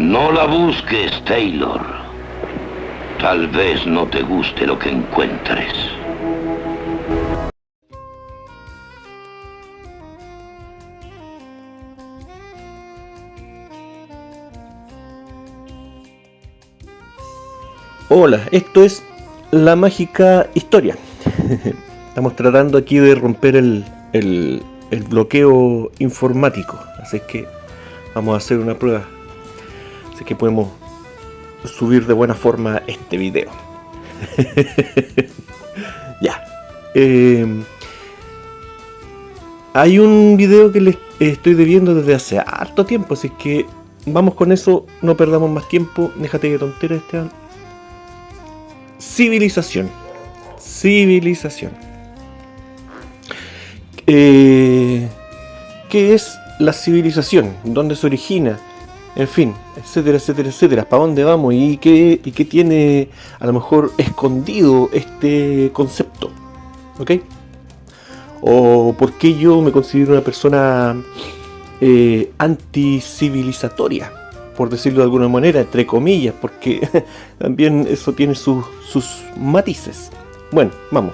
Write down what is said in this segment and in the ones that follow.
No la busques, Taylor. Tal vez no te guste lo que encuentres. Hola, esto es La Mágica Historia. Estamos tratando aquí de romper el bloqueo informático, así que vamos a hacer una prueba, así que podemos subir de buena forma este video. Ya. Hay un video que les estoy debiendo desde hace harto tiempo, así que vamos con eso, no perdamos más tiempo. Déjate de tonteras, Esteban. Civilización. ¿Qué es la civilización? ¿Dónde se origina? En fin, etcétera, etcétera, etcétera. ¿Para dónde vamos? ¿Y qué tiene a lo mejor escondido este concepto? ¿Ok? ¿O por qué yo me considero una persona anticivilizatoria? Por decirlo de alguna manera, entre comillas, porque también eso tiene sus matices. Bueno, vamos.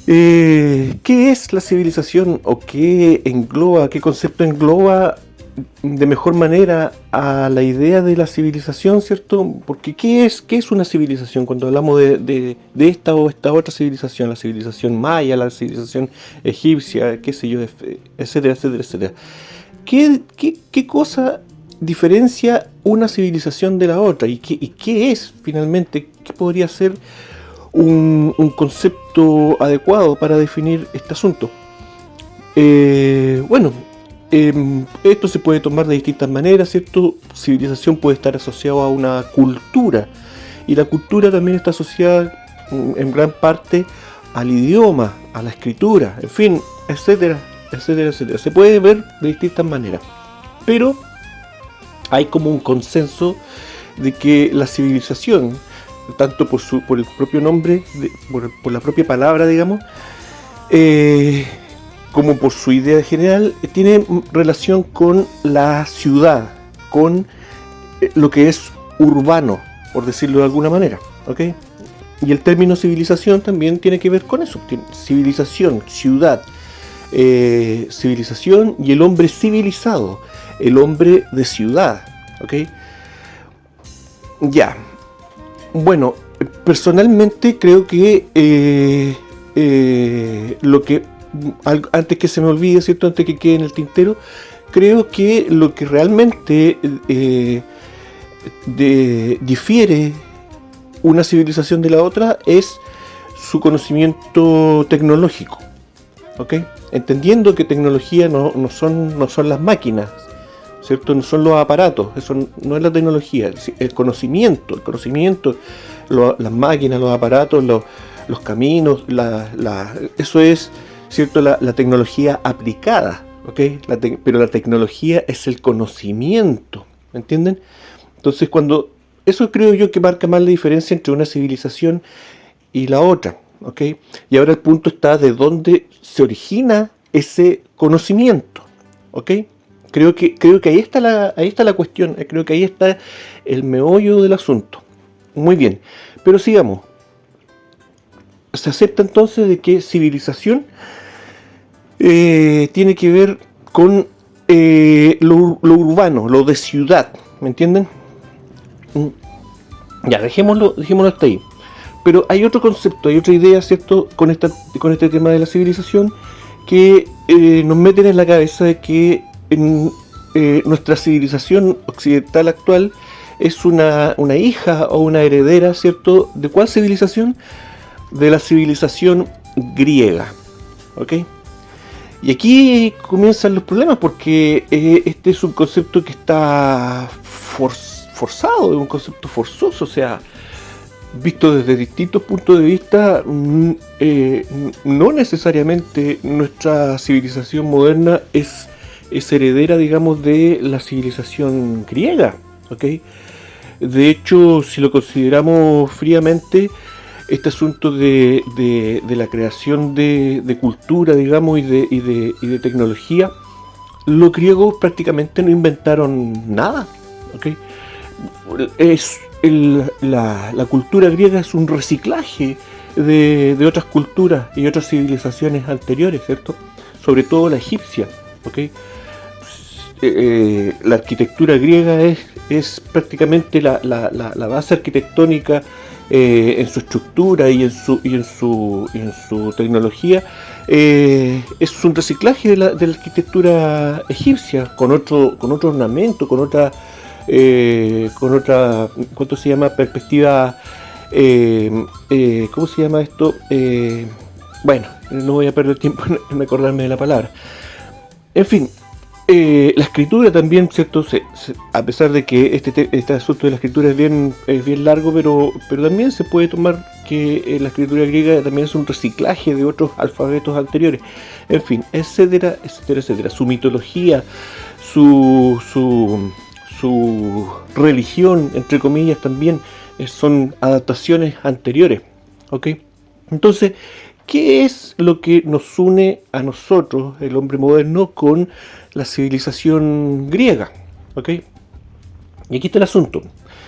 ¿Qué es la civilización o qué concepto engloba de mejor manera a la idea de la civilización, ¿cierto? Porque ¿qué es una civilización? Cuando hablamos de esta o esta otra civilización, la civilización maya, la civilización egipcia, qué sé yo, etcétera, etcétera, etcétera. ¿Qué cosa diferencia una civilización de la otra? ¿Y qué es finalmente? ¿Qué podría ser un concepto adecuado para definir este asunto? Esto se puede tomar de distintas maneras, ¿cierto? Civilización puede estar asociada a una cultura, y la cultura también está asociada en gran parte al idioma, a la escritura, en fin, etcétera, etcétera, etcétera. Se puede ver de distintas maneras, pero hay como un consenso de que la civilización, tanto por el propio nombre, por la propia palabra, digamos, como por su idea general, tiene relación con la ciudad, con lo que es urbano, por decirlo de alguna manera, ¿ok? Y el término civilización también tiene que ver con eso. Civilización, ciudad, civilización y el hombre civilizado, el hombre de ciudad, ¿ok? Ya. Bueno, personalmente creo que antes que se me olvide, ¿cierto? Antes que quede en el tintero, creo que lo que realmente difiere una civilización de la otra es su conocimiento tecnológico, ¿ok? Entendiendo que tecnología no son las máquinas, ¿cierto? No son los aparatos, eso no es la tecnología, el conocimiento, las máquinas, los aparatos, los caminos, eso es, ¿cierto? La tecnología aplicada, ¿ok? Pero la tecnología es el conocimiento, ¿me entienden? Entonces eso creo yo que marca más la diferencia entre una civilización y la otra, ¿ok? Y ahora el punto está de dónde se origina ese conocimiento, ¿ok? Creo que ahí está la cuestión, creo que ahí está el meollo del asunto. Muy bien, pero sigamos. Se acepta entonces de que civilización tiene que ver con lo urbano, lo de ciudad, ¿me entienden? Ya, dejémoslo hasta ahí. Pero hay otro concepto, hay otra idea, ¿cierto? Con este tema de la civilización que nos meten en la cabeza de que nuestra civilización occidental actual es una hija o una heredera, ¿cierto? ¿De cuál civilización? De la civilización griega, ¿ok? Y aquí comienzan los problemas porque este es un concepto que está forzado, es un concepto forzoso, o sea, visto desde distintos puntos de vista, no necesariamente nuestra civilización moderna es heredera, digamos, de la civilización griega, ¿ok? De hecho, si lo consideramos fríamente, este asunto de la creación de cultura, digamos, y de tecnología, los griegos prácticamente no inventaron nada, ¿ok? La cultura griega es un reciclaje de otras culturas y otras civilizaciones anteriores, ¿cierto? Sobre todo la egipcia, ¿ok? La arquitectura griega es prácticamente la base arquitectónica en su estructura y en su tecnología. Es un reciclaje de la arquitectura egipcia con otro ornamento, con otra ¿cuánto se llama? Perspectiva, ¿cómo se llama esto? Bueno, no voy a perder tiempo en acordarme de la palabra. En fin, la escritura también, ¿cierto? A pesar de que este asunto de la escritura es bien largo, pero también se puede tomar que la escritura griega también es un reciclaje de otros alfabetos anteriores. En fin, etcétera, etcétera, etcétera. Su mitología, su religión, entre comillas, también son adaptaciones anteriores, ¿ok? Entonces, ¿qué es lo que nos une a nosotros, el hombre moderno, con la civilización griega? ¿Ok? Y aquí está el asunto.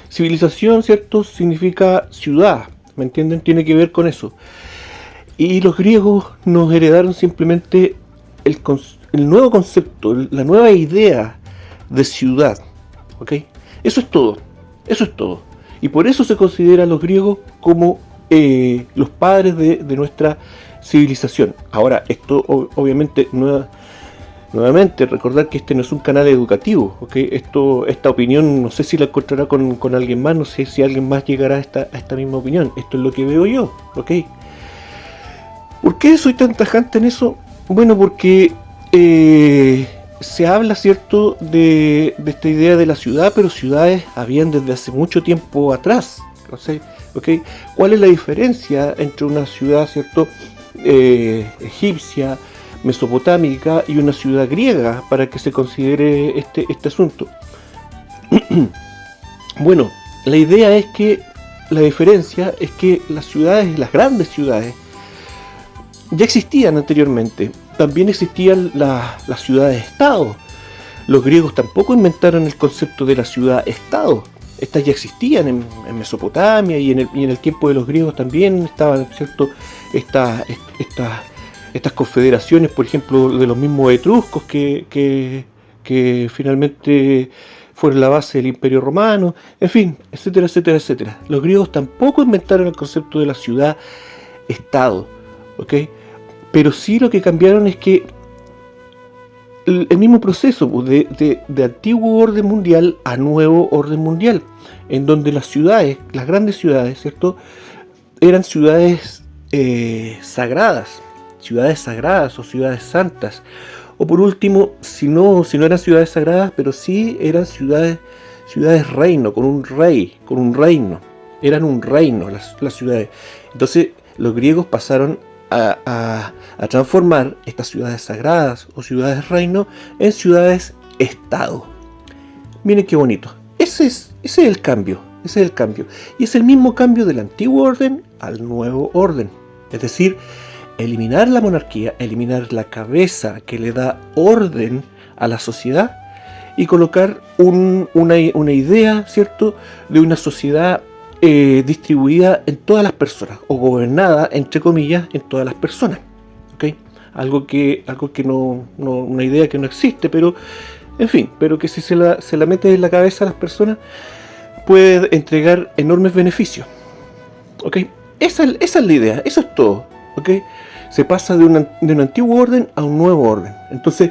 Civilización, ¿cierto? Significa ciudad, ¿me entienden? Tiene que ver con eso. Y los griegos nos heredaron simplemente el nuevo concepto, la nueva idea de ciudad, ¿ok? Eso es todo, eso es todo. Y por eso se considera a los griegos como los padres de nuestra civilización. Ahora, esto obviamente nuevamente recordar que este no es un canal educativo, ¿okay? Esta opinión no sé si la encontrará con alguien más, no sé si alguien más llegará a esta misma opinión. Esto es lo que veo yo, ¿ok? ¿Por qué soy tan tajante en eso? Bueno, porque se habla, ¿cierto?, de esta idea de la ciudad, pero ciudades habían desde hace mucho tiempo atrás, no sé, ¿ok? ¿Cuál es la diferencia entre una ciudad, ¿cierto?, egipcia, mesopotámica y una ciudad griega para que se considere este asunto? Bueno, la idea es que la diferencia es que las ciudades, las grandes ciudades, ya existían anteriormente. También existían las ciudades-estado. Los griegos tampoco inventaron el concepto de la ciudad-estado. Estas ya existían en Mesopotamia y en el tiempo de los griegos también estaban, ¿cierto?, estas confederaciones, por ejemplo, de los mismos etruscos que finalmente fueron la base del Imperio Romano, en fin, etcétera, etcétera, etcétera. Los griegos tampoco inventaron el concepto de la ciudad-estado, ¿ok? Pero sí lo que cambiaron es que el mismo proceso de antiguo orden mundial a nuevo orden mundial, en donde las ciudades, las grandes ciudades, ¿cierto?, eran ciudades sagradas o ciudades santas, o por último, si no eran ciudades sagradas, pero sí eran ciudades reino, con un rey, con un reino, eran un reino las ciudades. Entonces los griegos pasaron a transformar estas ciudades sagradas o ciudades reino en ciudades estado. Miren qué bonito. Ese es el cambio. Y es el mismo cambio del antiguo orden al nuevo orden. Es decir, eliminar la monarquía, eliminar la cabeza que le da orden a la sociedad y colocar una idea, ¿cierto?, de una sociedad distribuida en todas las personas, o gobernada, entre comillas, en todas las personas, ¿ok? Algo que no, una idea que no existe, pero en fin, pero que si se la mete en la cabeza a las personas puede entregar enormes beneficios, ¿ok? Esa es la idea, eso es todo, ¿ok? Se pasa de un antiguo orden a un nuevo orden. Entonces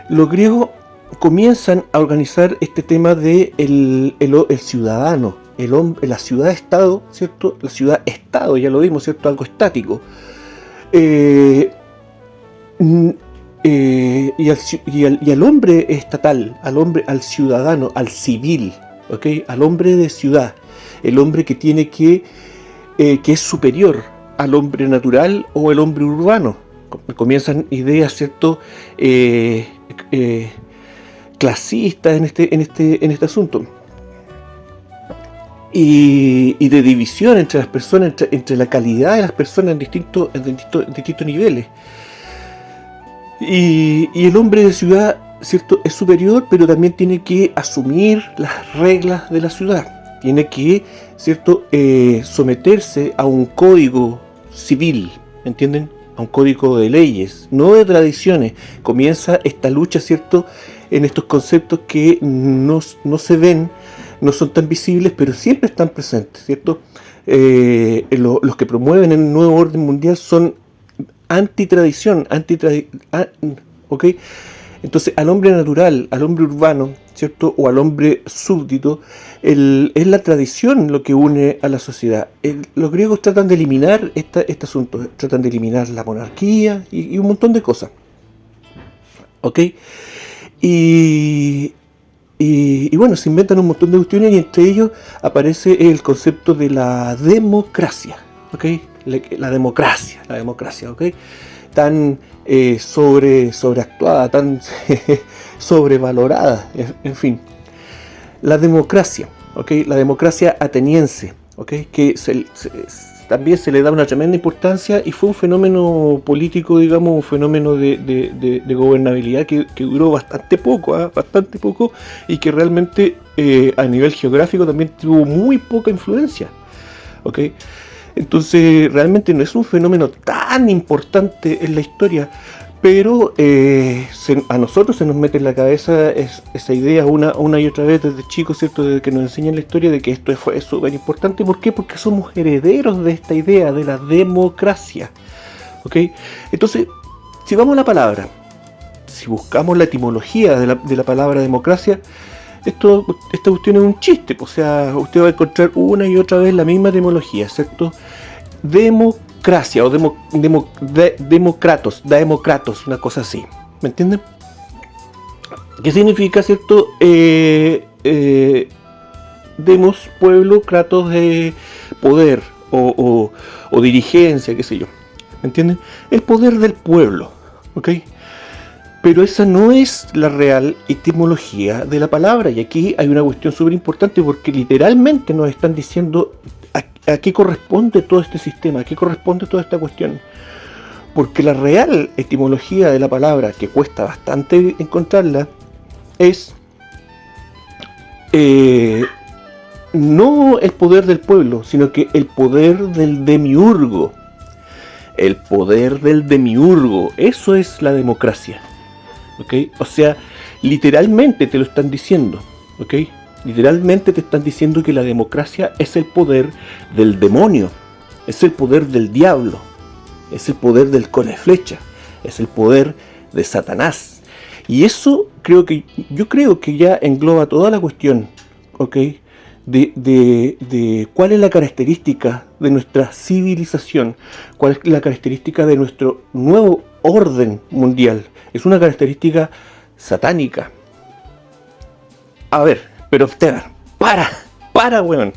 los griegos comienzan a organizar este tema de el ciudadano, el hombre, la ciudad-estado, ¿cierto? La ciudad-estado, ya lo vimos, ¿cierto? Algo estático. Y al hombre estatal, al ciudadano, al civil, ¿ok? Al hombre de ciudad, el hombre que tiene que es superior al hombre natural o el hombre urbano. Comienzan ideas, ¿cierto?, clasistas en este asunto. Y de división entre las personas, entre la calidad de las personas en distintos niveles. Y el hombre de ciudad ¿cierto? Es superior, pero también tiene que asumir las reglas de la ciudad. Tiene que, ¿cierto? Someterse a un código civil, ¿me entienden? A un código de leyes, no de tradiciones. Comienza esta lucha, ¿cierto? En estos conceptos que no se ven, no son tan visibles, pero siempre están presentes, ¿cierto? Los que promueven el nuevo orden mundial son antitradición, ¿ok? Entonces, al hombre natural, al hombre urbano, ¿cierto? O al hombre súbdito, es la tradición lo que une a la sociedad. Los griegos tratan de eliminar este asunto, tratan de eliminar la monarquía y un montón de cosas, ¿ok? Y bueno, se inventan un montón de cuestiones y entre ellos aparece el concepto de la democracia, ¿ok? La democracia, ¿ok? Tan sobreactuada, tan sobrevalorada, en fin. La democracia, ¿ok? La democracia ateniense, ¿ok? Que también se le da una tremenda importancia y fue un fenómeno político, digamos, un fenómeno de gobernabilidad que duró bastante poco, y que realmente a nivel geográfico también tuvo muy poca influencia, ¿ok? Entonces realmente no es un fenómeno tan importante en la historia, pero a nosotros se nos mete en la cabeza esa idea una y otra vez desde chicos, ¿cierto? Desde que nos enseñan la historia de que esto fue súper importante. ¿Por qué? Porque somos herederos de esta idea de la democracia, ¿ok? Entonces, si vamos a la palabra, si buscamos la etimología de la palabra democracia, esta cuestión es un chiste, o sea, usted va a encontrar una y otra vez la misma etimología, ¿cierto? Democracia o demócratos, una cosa así, ¿me entienden? ¿Qué significa, cierto? Demos, pueblo, kratos de poder o dirigencia, qué sé yo, ¿me entienden? El poder del pueblo, ¿ok? Pero esa no es la real etimología de la palabra. Y aquí hay una cuestión súper importante porque literalmente nos están diciendo a qué corresponde todo este sistema, a qué corresponde toda esta cuestión. Porque la real etimología de la palabra, que cuesta bastante encontrarla, es no el poder del pueblo, sino que el poder del demiurgo. El poder del demiurgo. Eso es la democracia. ¿Ok? O sea, literalmente te lo están diciendo, ¿ok? Literalmente te están diciendo que la democracia es el poder del demonio, es el poder del diablo, es el poder del cone flecha, es el poder de Satanás. Y eso yo creo que ya engloba toda la cuestión, ¿ok? De cuál es la característica de nuestra civilización, cuál es la característica de nuestro nuevo orden mundial. Es una característica satánica. A ver, pero Esteban, para, weón.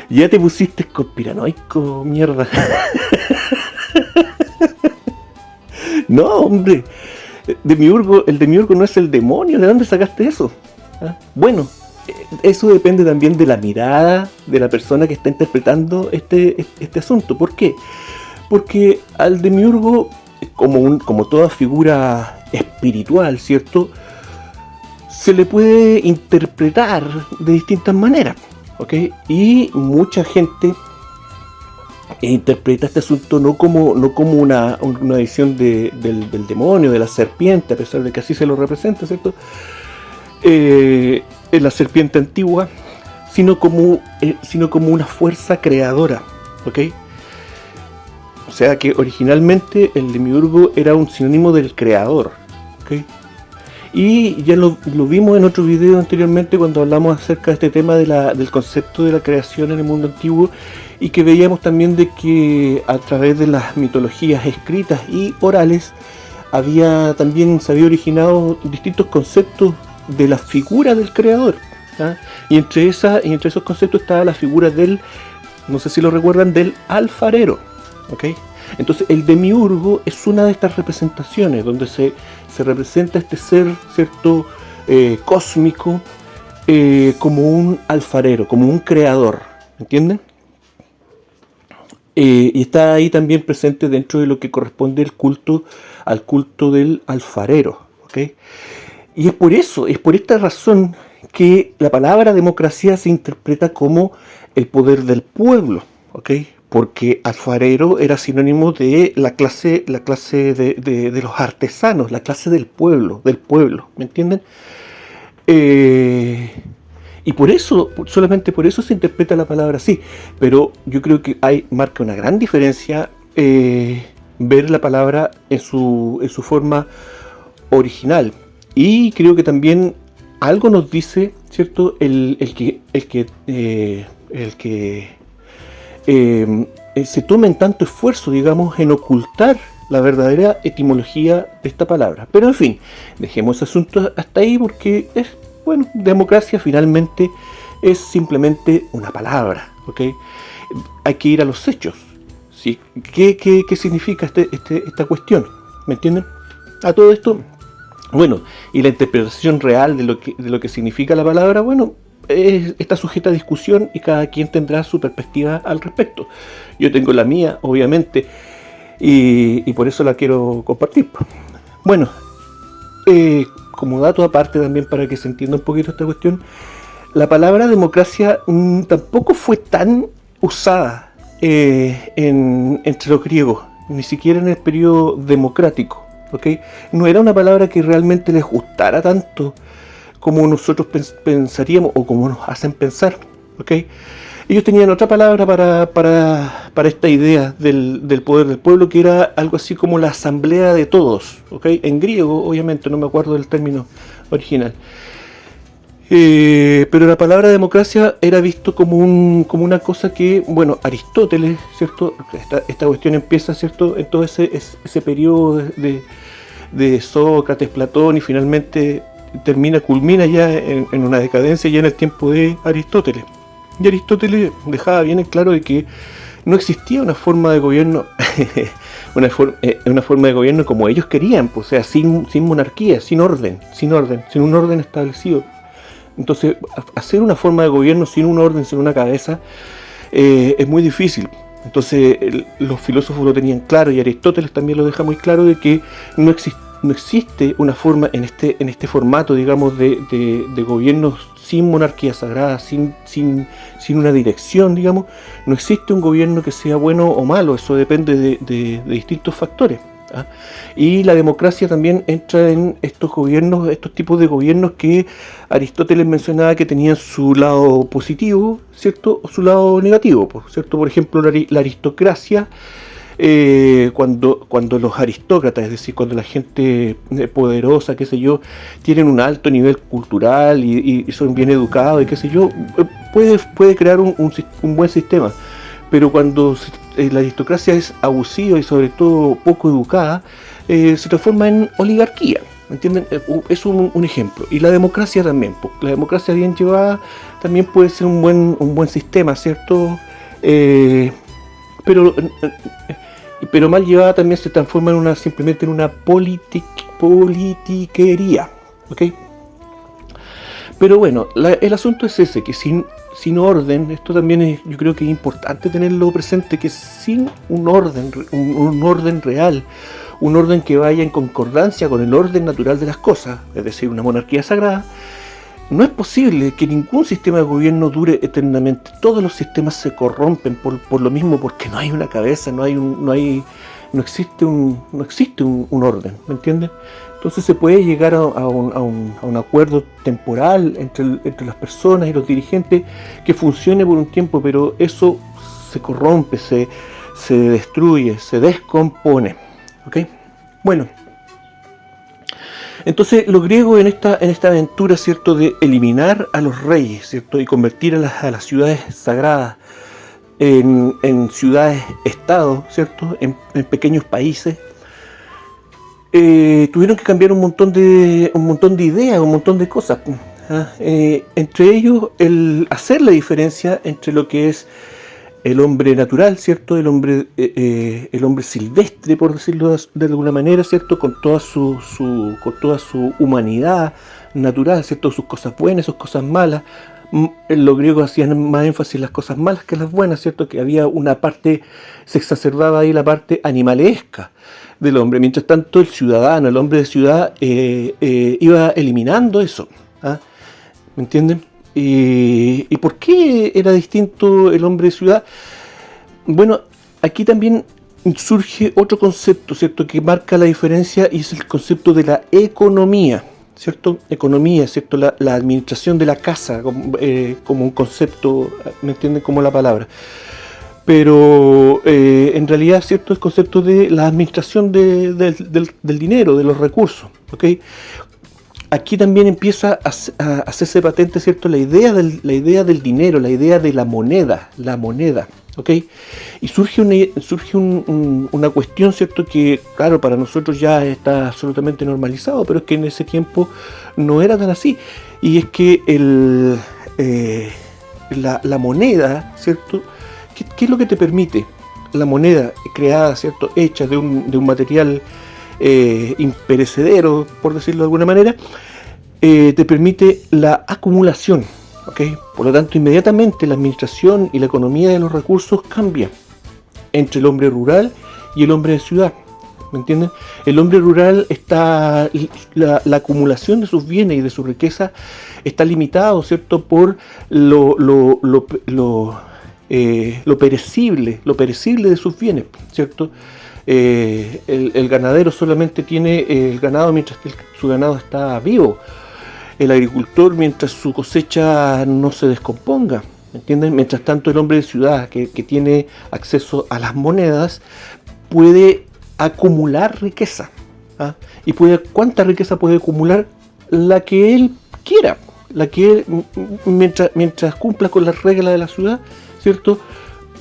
Ya te pusiste conspiranoico, mierda. No, hombre. El demiurgo no es el demonio. ¿De dónde sacaste eso? ¿Ah? Bueno, eso depende también de la mirada de la persona que está interpretando este asunto. ¿Por qué? Porque al demiurgo, como toda figura espiritual, ¿cierto?, se le puede interpretar de distintas maneras, ¿ok? Y mucha gente interpreta este asunto no como una visión del demonio, de la serpiente, a pesar de que así se lo representa, ¿cierto? En la serpiente antigua, sino como una fuerza creadora, ¿ok? O sea que originalmente el demiurgo era un sinónimo del creador, ¿ok? Y ya lo vimos en otro video anteriormente cuando hablamos acerca de este tema del concepto de la creación en el mundo antiguo, y que veíamos también de que a través de las mitologías escritas y orales se había originado distintos conceptos de la figura del creador, ¿ah? Y entre esos conceptos estaba la figura del, no sé si lo recuerdan, del alfarero, ¿ok? Entonces el demiurgo es una de estas representaciones donde se representa este ser, ¿cierto?, cósmico, como un alfarero, como un creador, ¿entienden? Y está ahí también presente dentro de lo que corresponde al culto del alfarero, ¿ok? Y es por eso, es por esta razón que la palabra democracia se interpreta como el poder del pueblo, ¿ok? Porque alfarero era sinónimo de la clase de los artesanos, la clase del pueblo, ¿me entienden? Y por eso, solamente por eso se interpreta la palabra así. Pero yo creo que marca una gran diferencia ver la palabra en su forma original. Y creo que también algo nos dice, ¿cierto? El que se tomen tanto esfuerzo, digamos, en ocultar la verdadera etimología de esta palabra. Pero en fin, dejemos ese asunto hasta ahí porque bueno, democracia finalmente es simplemente una palabra, ¿ok? Hay que ir a los hechos, ¿sí? ¿Qué significa esta cuestión? ¿Me entienden? A todo esto, bueno, y la interpretación real de lo que significa la palabra, bueno, está sujeta a discusión y cada quien tendrá su perspectiva al respecto. Yo tengo la mía, obviamente, y por eso la quiero compartir. Bueno, como dato aparte también para que se entienda un poquito esta cuestión, la palabra democracia tampoco fue tan usada entre los griegos, ni siquiera en el periodo democrático, ¿ok? No era una palabra que realmente les gustara tanto como nosotros pensaríamos o como nos hacen pensar, ¿ok? Ellos tenían otra palabra para esta idea del poder del pueblo, que era algo así como la asamblea de todos, ¿ok? En griego, obviamente, no me acuerdo del término original. Pero la palabra democracia era visto como una cosa que, bueno, Aristóteles, ¿cierto? Esta cuestión empieza, ¿cierto? En todo ese periodo de Sócrates, Platón, y finalmente culmina ya en una decadencia ya en el tiempo de Aristóteles. Y Aristóteles dejaba bien en claro de que no existía una forma de gobierno, una forma de gobierno como ellos querían, pues, o sea, sin monarquía, sin un orden establecido. Entonces, hacer una forma de gobierno sin un orden, sin una cabeza, es muy difícil. Entonces, los filósofos lo tenían claro, y Aristóteles también lo deja muy claro, de que no existe una forma en este formato, digamos, de gobiernos sin monarquía sagrada, sin una dirección, digamos. No existe un gobierno que sea bueno o malo, eso depende de distintos factores, ¿ah? Y la democracia también entra en estos tipos de gobiernos que Aristóteles mencionaba que tenían su lado positivo, ¿cierto? O su lado negativo, ¿cierto? Por ejemplo, la aristocracia, cuando los aristócratas, es decir, cuando la gente poderosa, qué sé yo, tienen un alto nivel cultural y son bien educados y qué sé yo, puede crear un buen sistema. Pero cuando la aristocracia es abusiva y sobre todo poco educada, se transforma en oligarquía, ¿me entienden? Es un ejemplo. Y la democracia también, la democracia bien llevada también puede ser un buen sistema, ¿cierto? Pero mal llevada también se transforma simplemente en una politiquería, ¿ok? Pero bueno, el asunto es ese, que sin orden, esto también yo creo que es importante tenerlo presente, que sin un orden real, un orden que vaya en concordancia con el orden natural de las cosas, es decir, una monarquía sagrada, no es posible que ningún sistema de gobierno dure eternamente. Todos los sistemas se corrompen por lo mismo, porque no hay una cabeza, no existe un orden, ¿me entienden? Entonces se puede llegar a un acuerdo temporal entre las personas y los dirigentes que funcione por un tiempo, pero eso se corrompe, se destruye, se descompone, ¿ok? Bueno, entonces los griegos en esta aventura, ¿cierto?, de eliminar a los reyes, ¿cierto?, y convertir a las ciudades sagradas en ciudades-estados, ¿cierto?, en pequeños países, tuvieron que cambiar un montón de ideas, un montón de cosas, ¿ah? Entre ellos el hacer la diferencia entre lo que es el hombre natural, ¿cierto? El hombre silvestre, por decirlo de alguna manera, ¿cierto? Con toda su humanidad natural, ¿cierto? Sus cosas buenas, sus cosas malas, Los griegos hacían más énfasis en las cosas malas que en las buenas, ¿cierto? Que había una parte, se exacerbaba ahí la parte animalesca del hombre. Mientras tanto, el ciudadano, el hombre de ciudad, iba eliminando eso. ¿Ah? ¿Me entienden? ¿Y por qué era distinto el hombre de ciudad? Bueno, aquí también surge otro concepto, ¿cierto? Que marca la diferencia, y es el concepto de la economía, ¿cierto? Economía, ¿cierto? La administración de la casa, como un concepto, ¿me entienden? Como la palabra. Pero en realidad, ¿cierto? El concepto de la administración del dinero, de los recursos, ¿ok? Aquí también empieza a hacerse patente, ¿cierto? La idea del dinero, la idea de la moneda, ¿ok? Y surge una cuestión, ¿cierto? Que, claro, para nosotros ya está absolutamente normalizado, pero es que en ese tiempo no era tan así. Y es que la moneda, ¿cierto? ¿Qué es lo que te permite? La moneda creada, ¿cierto? Hecha de un material imperecedero, por decirlo de alguna manera, te permite la acumulación, ¿ok? Por lo tanto, inmediatamente la administración y la economía de los recursos cambia entre el hombre rural y el hombre de ciudad, ¿me entienden? El hombre rural está, la acumulación de sus bienes y de su riqueza está limitado, ¿cierto? Por lo perecible de sus bienes, ¿cierto? El ganadero solamente tiene el ganado mientras que su ganado está vivo. El agricultor mientras su cosecha no se descomponga, ¿entienden? Mientras tanto, el hombre de ciudad que tiene acceso a las monedas puede acumular riqueza. ¿Ah? Y ¿cuánta riqueza puede acumular? La que él quiera, la que él, mientras cumpla con las reglas de la ciudad, ¿cierto?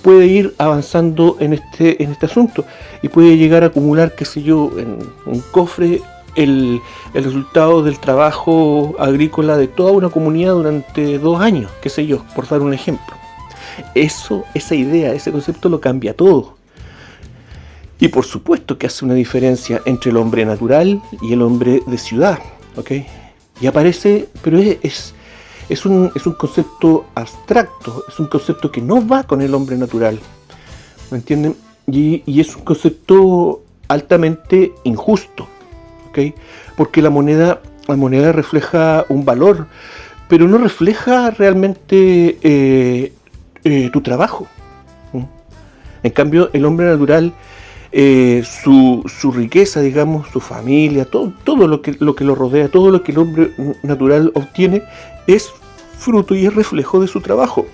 Puede ir avanzando en este asunto y puede llegar a acumular, qué sé yo, en un cofre el resultado del trabajo agrícola de toda una comunidad durante 2 años, qué sé yo, por dar un ejemplo. Esa idea, ese concepto lo cambia todo. Y por supuesto que hace una diferencia entre el hombre natural y el hombre de ciudad, ¿ok? Y aparece, pero es un concepto abstracto, es un concepto que no va con el hombre natural, ¿me entienden? Y es un concepto altamente injusto, ¿ok? Porque la moneda refleja un valor, pero no refleja realmente tu trabajo. En cambio, el hombre natural, su riqueza, digamos, su familia, todo lo que lo rodea, todo lo que el hombre natural obtiene, es fruto y es reflejo de su trabajo.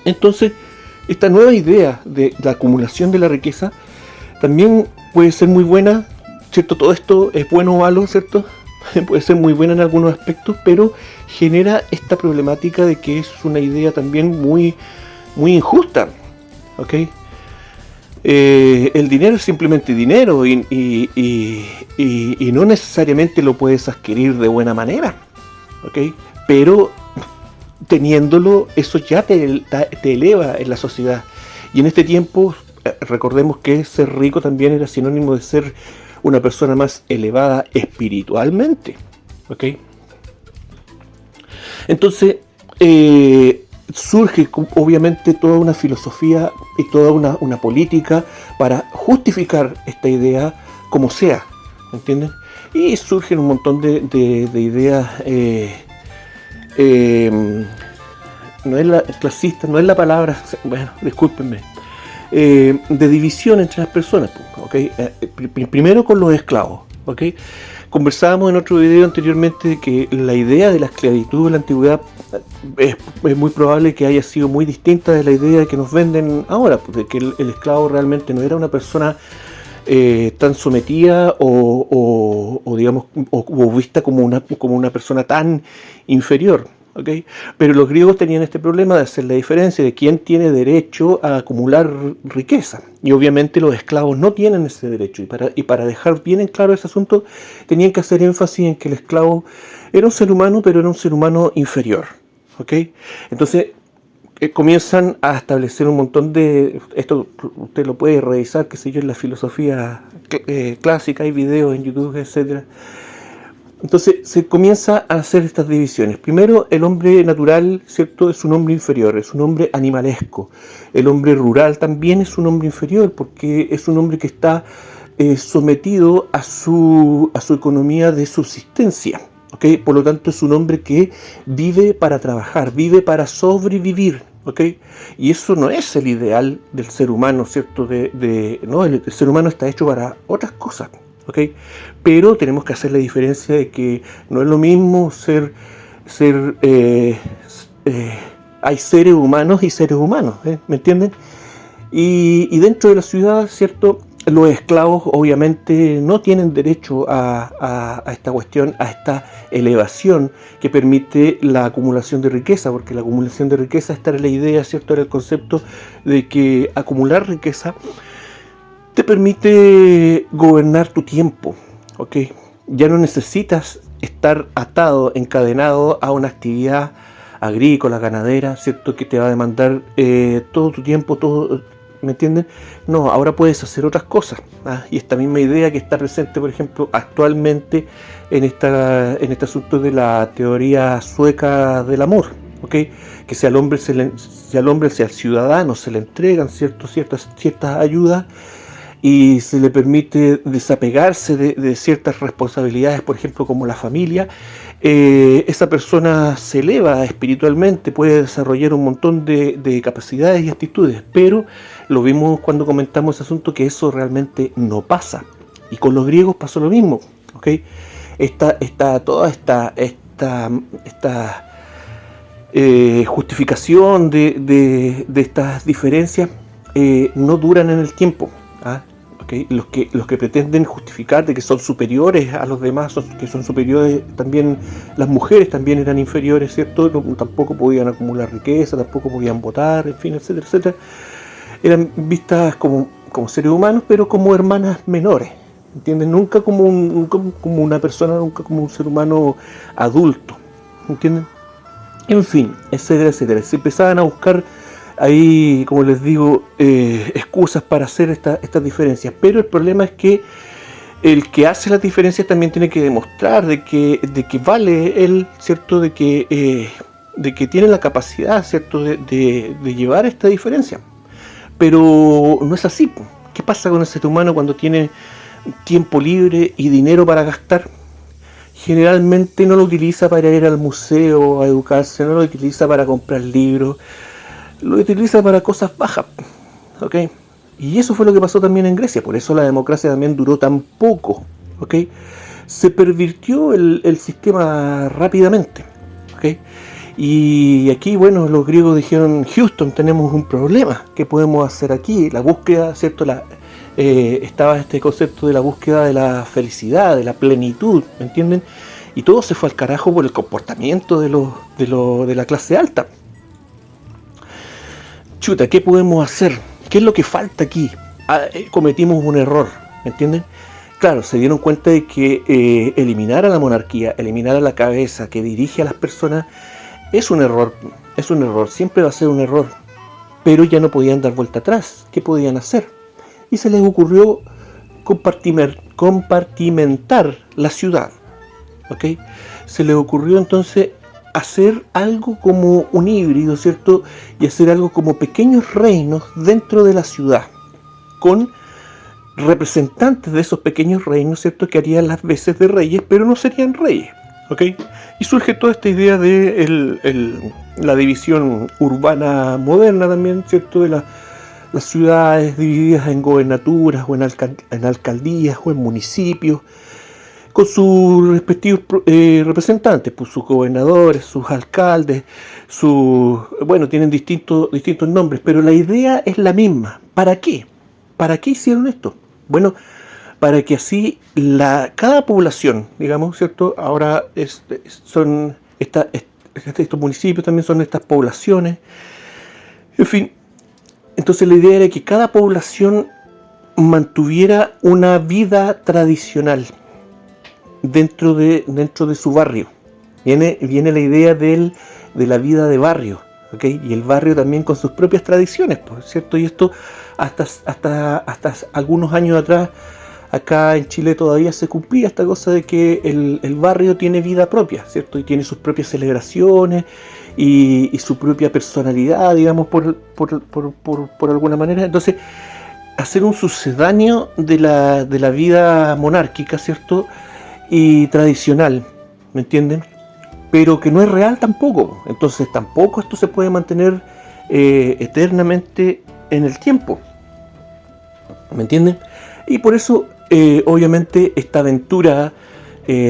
Entonces, esta nueva idea de la acumulación de la riqueza también puede ser muy buena, ¿cierto? Todo esto es bueno o malo, ¿cierto? Puede ser muy buena en algunos aspectos, pero genera esta problemática de que es una idea también muy, muy injusta, ¿ok? El dinero es simplemente dinero y no necesariamente lo puedes adquirir de buena manera, ¿ok? Pero teniéndolo, eso ya te eleva en la sociedad. Y en este tiempo, recordemos que ser rico también era sinónimo de ser una persona más elevada espiritualmente, ¿ok? Entonces, surge obviamente toda una filosofía y toda una política para justificar esta idea como sea, ¿entienden? Y surgen un montón de ideas, no es la clasista, no es la palabra, bueno, discúlpenme, de división entre las personas, ¿okay? Primero con los esclavos, ¿okay? Conversábamos en otro video anteriormente de que la idea de la esclavitud en la antigüedad es muy probable que haya sido muy distinta de la idea que nos venden ahora, de que el esclavo realmente no era una persona tan sometida o digamos o vista como una persona tan inferior, ¿okay? Pero los griegos tenían este problema de hacer la diferencia de quién tiene derecho a acumular riqueza, y obviamente los esclavos no tienen ese derecho, y para dejar bien en claro ese asunto tenían que hacer énfasis en que el esclavo era un ser humano, pero era un ser humano inferior, ¿okay? Entonces comienzan a establecer un montón de... Esto usted lo puede revisar, qué sé yo, en la filosofía clásica, hay videos en YouTube, etcétera. Entonces se comienza a hacer estas divisiones. Primero, el hombre natural, ¿cierto?, es un hombre inferior, es un hombre animalesco. El hombre rural también es un hombre inferior porque es un hombre que está sometido a su economía de subsistencia. ¿Okay? Por lo tanto, es un hombre que vive para trabajar, vive para sobrevivir. ¿Okay? Y eso no es el ideal del ser humano, ¿cierto? No, el ser humano está hecho para otras cosas. ¿Okay? Pero tenemos que hacer la diferencia de que no es lo mismo hay seres humanos y seres humanos, ¿me entienden? Y dentro de la ciudad, ¿cierto?, los esclavos obviamente no tienen derecho a esta cuestión, a esta elevación que permite la acumulación de riqueza, porque la acumulación de riqueza, esta era la idea, ¿cierto?, era el concepto de que acumular riqueza te permite gobernar tu tiempo, ¿ok? Ya no necesitas estar atado, encadenado a una actividad agrícola, ganadera, ¿cierto?, que te va a demandar todo tu tiempo, todo, ¿me entienden? No, ahora puedes hacer otras cosas. Y esta misma idea que está presente, por ejemplo, actualmente en este asunto de la teoría sueca del amor, ¿ok? Que si al hombre, si al ciudadano se le entregan ciertas ayudas, y se le permite desapegarse de ciertas responsabilidades, por ejemplo, como la familia, esa persona se eleva espiritualmente, puede desarrollar un montón de capacidades y actitudes, pero lo vimos cuando comentamos ese asunto que eso realmente no pasa. Y con los griegos pasó lo mismo, ¿ok? Toda esta justificación de estas diferencias no duran en el tiempo. Okay. Los que pretenden justificar de que son superiores a los demás, que son superiores también, las mujeres también eran inferiores, ¿cierto? Tampoco podían acumular riqueza, tampoco podían votar, en fin, etcétera, etcétera. Eran vistas como seres humanos, pero como hermanas menores, ¿entiendes? Nunca como una persona, nunca como un ser humano adulto, ¿entienden? En fin, etcétera, etcétera. Se empezaban a buscar ahí, como les digo, excusas para hacer estas diferencias, pero el problema es que el que hace las diferencias también tiene que demostrar de que vale él, ¿cierto?, de que tiene la capacidad, ¿cierto?, de llevar esta diferencia. Pero no es así. ¿Qué pasa con el ser humano cuando tiene tiempo libre y dinero para gastar? Generalmente no lo utiliza para ir al museo a educarse, no lo utiliza para comprar libros, lo utiliza para cosas bajas, ¿ok? Y eso fue lo que pasó también en Grecia, por eso la democracia también duró tan poco, ¿ok? Se pervirtió el sistema rápidamente, ¿ok? Y aquí, bueno, los griegos dijeron, Houston, tenemos un problema, ¿qué podemos hacer aquí? La búsqueda, ¿cierto? Estaba este concepto de la búsqueda de la felicidad, de la plenitud, ¿me entienden? Y todo se fue al carajo por el comportamiento de la clase alta. Chuta, ¿qué podemos hacer? ¿Qué es lo que falta aquí? Cometimos un error, ¿me entienden? Claro, se dieron cuenta de que eliminar a la monarquía, eliminar a la cabeza que dirige a las personas, es un error, siempre va a ser un error. Pero ya no podían dar vuelta atrás. ¿Qué podían hacer? Y se les ocurrió compartimentar la ciudad, ¿ok? Se les ocurrió entonces hacer algo como un híbrido, ¿cierto? Y hacer algo como pequeños reinos dentro de la ciudad, con representantes de esos pequeños reinos, ¿cierto? Que harían las veces de reyes, pero no serían reyes, ¿ok? Y surge toda esta idea de la división urbana moderna también, ¿cierto? De las ciudades divididas en gobernaturas o en alcaldías o en municipios, con sus respectivos representantes, pues sus gobernadores, sus alcaldes, tienen distintos nombres, pero la idea es la misma. ¿Para qué? ¿Para qué hicieron esto? Bueno, para que así cada población, digamos, ¿cierto? Ahora son estos municipios, también son estas poblaciones, en fin. Entonces la idea era que cada población mantuviera una vida tradicional dentro de su barrio. Viene la idea de la vida de barrio, ¿ok? Y el barrio también con sus propias tradiciones, ¿cierto? Y esto hasta algunos años atrás acá en Chile todavía se cumplía esta cosa de que el barrio tiene vida propia, ¿cierto? Y tiene sus propias celebraciones y su propia personalidad, digamos, por alguna manera. Entonces, hacer un sucedáneo de la vida monárquica, ¿cierto? Y tradicional, ¿me entienden? Pero que no es real tampoco. Entonces tampoco esto se puede mantener eternamente en el tiempo, ¿me entienden? Y por eso obviamente esta aventura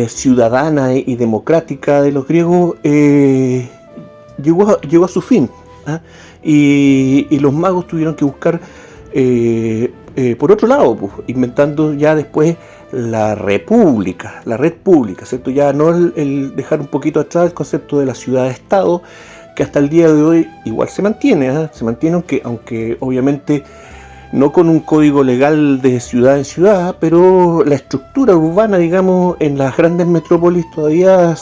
ciudadana y democrática de los griegos llegó a su fin, ¿ah? Y los magos tuvieron que buscar por otro lado, pues, inventando ya después la red pública, ¿cierto? Ya no el dejar un poquito atrás el concepto de la ciudad-estado, que hasta el día de hoy igual se mantiene, ¿eh? Se mantiene, aunque obviamente no con un código legal de ciudad en ciudad, pero la estructura urbana, digamos, en las grandes metrópolis todavía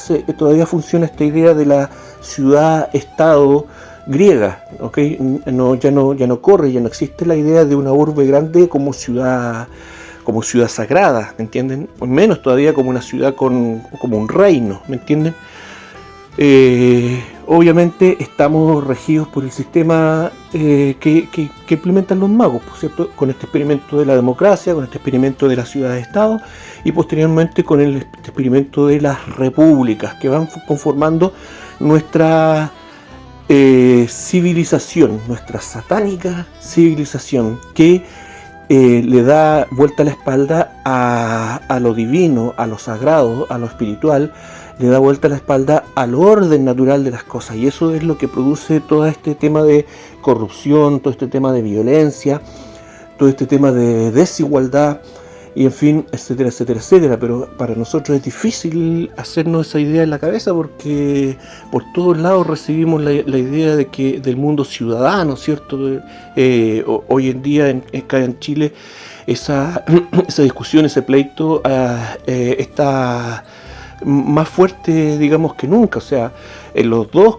funciona esta idea de la ciudad-estado griega, ¿okay? Ya no corre, ya no existe la idea de una urbe grande como ciudad sagrada, ¿me entienden? O menos todavía como una ciudad como un reino, ¿me entienden? Obviamente estamos regidos por el sistema que implementan los magos, por cierto, con este experimento de la democracia, con este experimento de la ciudad-estado y posteriormente con el experimento de las repúblicas que van conformando nuestra civilización, nuestra satánica civilización que le da vuelta a la espalda a lo divino, a lo sagrado, a lo espiritual, le da vuelta a la espalda al orden natural de las cosas, y eso es lo que produce todo este tema de corrupción, todo este tema de violencia, todo este tema de desigualdad, y en fin, etcétera, etcétera, etcétera. Pero para nosotros es difícil hacernos esa idea en la cabeza porque por todos lados recibimos la idea de que del mundo ciudadano, ¿cierto? Hoy en día acá en Chile esa discusión, ese pleito está más fuerte, digamos, que nunca. O sea, en los dos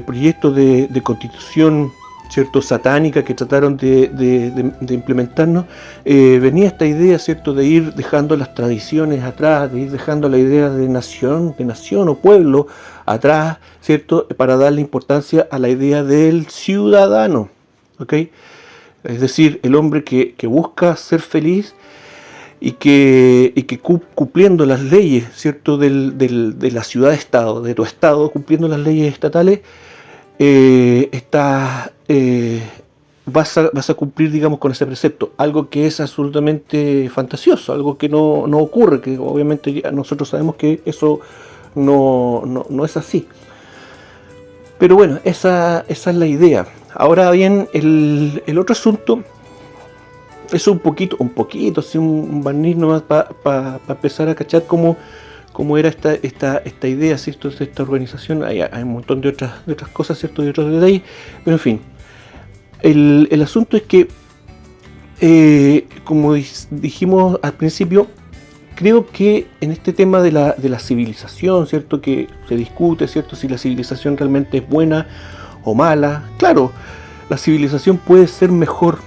proyectos de constitución, ¿cierto?, satánica que trataron de implementarnos, venía esta idea, ¿cierto?, de ir dejando las tradiciones atrás, de ir dejando la idea de nación o pueblo atrás, ¿cierto?, para darle importancia a la idea del ciudadano, ¿ok? Es decir, el hombre que busca ser feliz y que cumpliendo las leyes, ¿cierto?, de la ciudad-estado, de tu estado, cumpliendo las leyes estatales, vas a cumplir, digamos, con ese precepto, algo que es absolutamente fantasioso, algo que no ocurre, que obviamente nosotros sabemos que eso no es así. Pero bueno, esa es la idea. Ahora bien, el otro asunto es un poquito, así un barniz nomás para empezar a cachar cómo era esta idea, ¿cierto?, de esta organización. Hay un montón de otras cosas, ¿cierto?, de otros detalles, pero en fin, el asunto es que como dijimos al principio, creo que en este tema de la civilización, ¿cierto?, que se discute, ¿cierto?, si la civilización realmente es buena o mala. Claro, la civilización puede ser mejor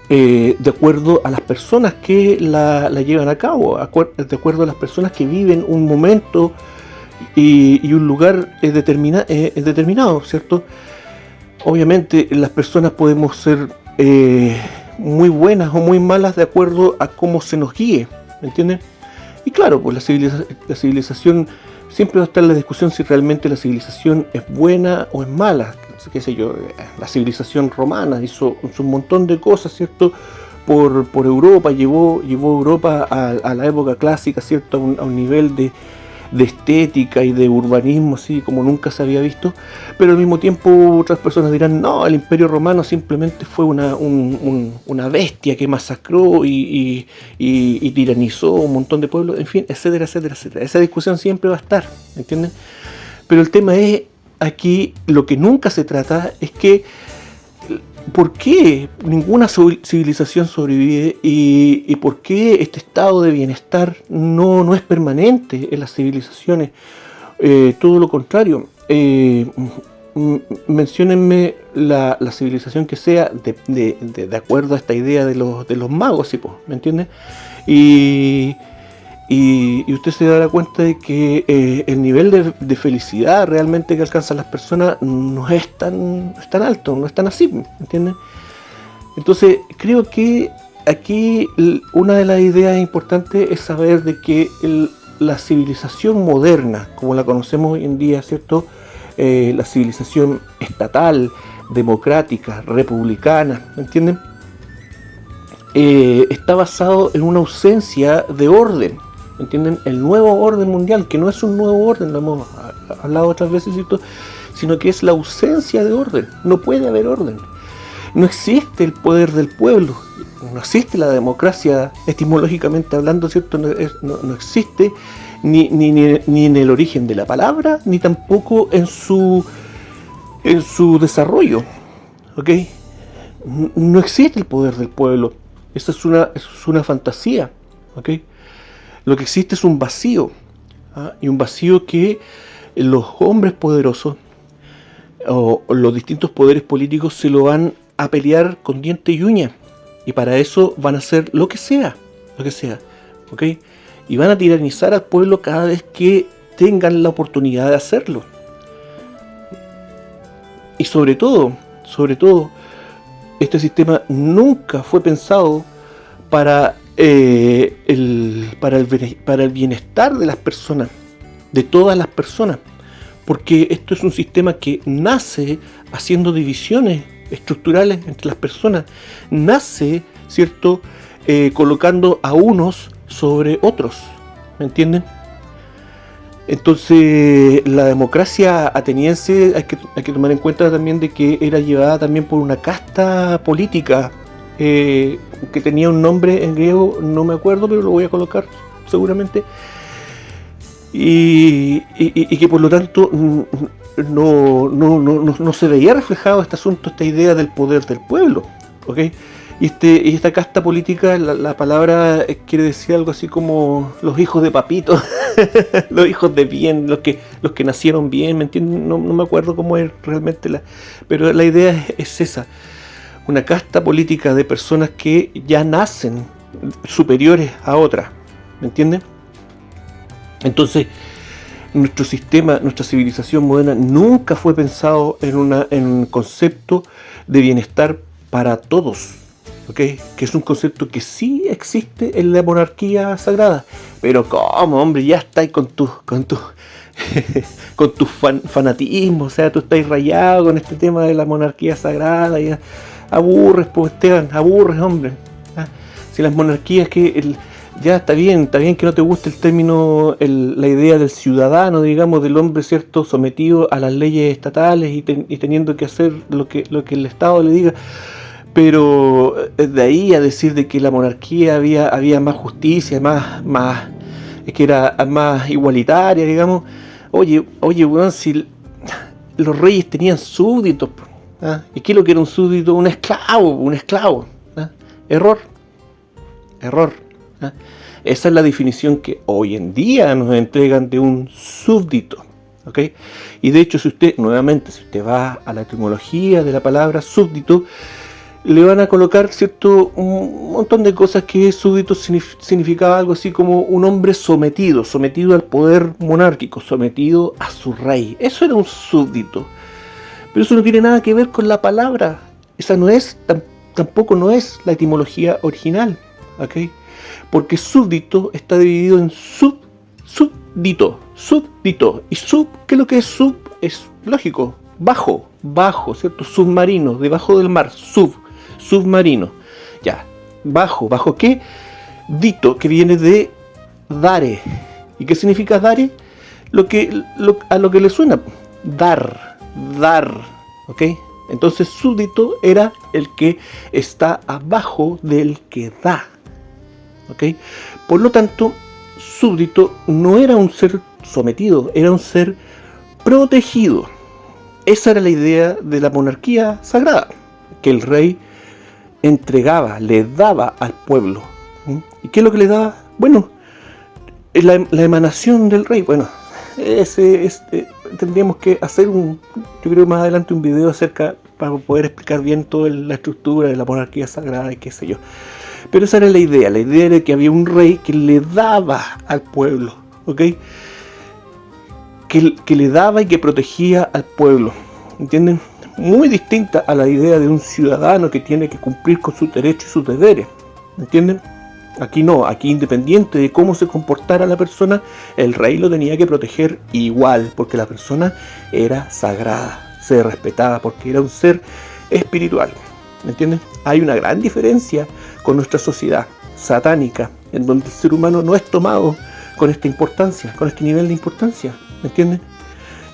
de acuerdo a las personas que la llevan a cabo, de acuerdo a las personas que viven un momento y un lugar determinado, ¿cierto? Obviamente las personas podemos ser muy buenas o muy malas de acuerdo a cómo se nos guíe, ¿me entienden? Y claro, pues la civilización, siempre va a estar la discusión si realmente la civilización es buena o es mala. Qué sé yo, la civilización romana hizo un montón de cosas, ¿cierto?, por Europa, llevó Europa a la época clásica, ¿cierto?, a un nivel de estética y de urbanismo así como nunca se había visto. Pero al mismo tiempo otras personas dirán, no, el Imperio Romano simplemente fue una bestia que masacró y tiranizó un montón de pueblos, en fin, etcétera, etcétera, etcétera. Esa discusión siempre va a estar, ¿entienden? Pero el tema es, aquí lo que nunca se trata es que ¿por qué ninguna civilización sobrevive y por qué este estado de bienestar no es permanente en las civilizaciones? Todo lo contrario. menciónenme la civilización que sea de acuerdo a esta idea de los magos, ¿sí, po? ¿Me entiendes? Y usted se dará cuenta de que el nivel de felicidad realmente que alcanzan las personas no es tan alto, no es tan así, ¿me entiendes? Entonces creo que aquí una de las ideas importantes es saber de que la civilización moderna, como la conocemos hoy en día, ¿cierto? La civilización estatal, democrática, republicana, ¿me entienden? Está basado en una ausencia de orden, ¿me entienden? El nuevo orden mundial, que no es un nuevo orden, lo hemos hablado otras veces, ¿cierto? Sino que es la ausencia de orden. No puede haber orden. No existe el poder del pueblo, no existe la democracia etimológicamente hablando, ¿cierto? No existe ni en el origen de la palabra, ni tampoco en su desarrollo, ¿ok? No existe el poder del pueblo. Esa es una fantasía, ¿ok? Lo que existe es un vacío, ¿ah? Y un vacío que los hombres poderosos o los distintos poderes políticos se lo van a pelear con diente y uña, y para eso van a hacer lo que sea, ¿ok? Y van a tiranizar al pueblo cada vez que tengan la oportunidad de hacerlo. Y sobre todo, este sistema nunca fue pensado para el bienestar de las personas, de todas las personas, porque esto es un sistema que nace haciendo divisiones estructurales entre las personas, nace, ¿cierto?, colocando a unos sobre otros, ¿me entienden? Entonces la democracia ateniense hay que tomar en cuenta también de que era llevada también por una casta política que tenía un nombre en griego, no me acuerdo, pero lo voy a colocar seguramente, y que por lo tanto no se veía reflejado este asunto, esta idea del poder del pueblo, ¿ok? Y esta casta política, la palabra quiere decir algo así como los hijos de papito, los hijos de bien, los que nacieron bien, ¿me entienden? No me acuerdo cómo es realmente pero la idea es esa, una casta política de personas que ya nacen superiores a otras, ¿me entienden? Entonces, nuestro sistema, nuestra civilización moderna nunca fue pensado en un concepto de bienestar para todos, ¿ok? Que es un concepto que sí existe en la monarquía sagrada. Pero ¿cómo, hombre? Ya estáis con tu fanatismo, o sea, tú estás rayado con este tema de la monarquía sagrada, ya aburres, pues Esteban, aburres, hombre. ¿Ah? Si las monarquías ya está bien que no te guste el término, la idea del ciudadano, digamos, del hombre, ¿cierto?, sometido a las leyes estatales y teniendo que hacer lo que el Estado le diga, pero de ahí a decir de que la monarquía había más justicia, que era más igualitaria, digamos. Oye, weón, si los reyes tenían súbditos, ¿ah? ¿Y qué es lo que era un súbdito? Un esclavo, ¿ah? Error. ¿Ah? Esa es la definición que hoy en día nos entregan de un súbdito, ¿ok? Y de hecho, si usted va a la etimología de la palabra súbdito, le van a colocar, ¿cierto?, un montón de cosas que súbdito significaba algo así como un hombre sometido al poder monárquico, sometido a su rey. Eso era un súbdito. Pero eso no tiene nada que ver con la palabra. Esa tampoco no es la etimología original, ¿ok? Porque súbdito está dividido en súbdito. Y ¿qué es lo que es sub? Es lógico, bajo, ¿cierto? Submarino, debajo del mar, submarino. Ya, ¿bajo qué? Dito, que viene de dare. ¿Y qué significa dare? A lo que le suena, dar, ¿ok? Entonces súbdito era el que está abajo del que da, ¿ok? Por lo tanto, súbdito no era un ser sometido, era un ser protegido. Esa era la idea de la monarquía sagrada, que el rey le daba al pueblo. ¿Y qué es lo que le daba? Bueno, la emanación del rey. Bueno, tendríamos que hacer yo creo más adelante un video acerca, para poder explicar bien toda la estructura de la monarquía sagrada y qué sé yo. Pero esa era la idea era que había un rey que le daba al pueblo, ¿ok? Que le daba y que protegía al pueblo, ¿entienden? Muy distinta a la idea de un ciudadano que tiene que cumplir con sus derechos y sus deberes, ¿entienden? Aquí no, aquí independiente de cómo se comportara la persona, el rey lo tenía que proteger igual, porque la persona era sagrada, se respetaba, porque era un ser espiritual, ¿me entienden? Hay una gran diferencia con nuestra sociedad satánica, en donde el ser humano no es tomado con esta importancia, con este nivel de importancia, ¿me entienden?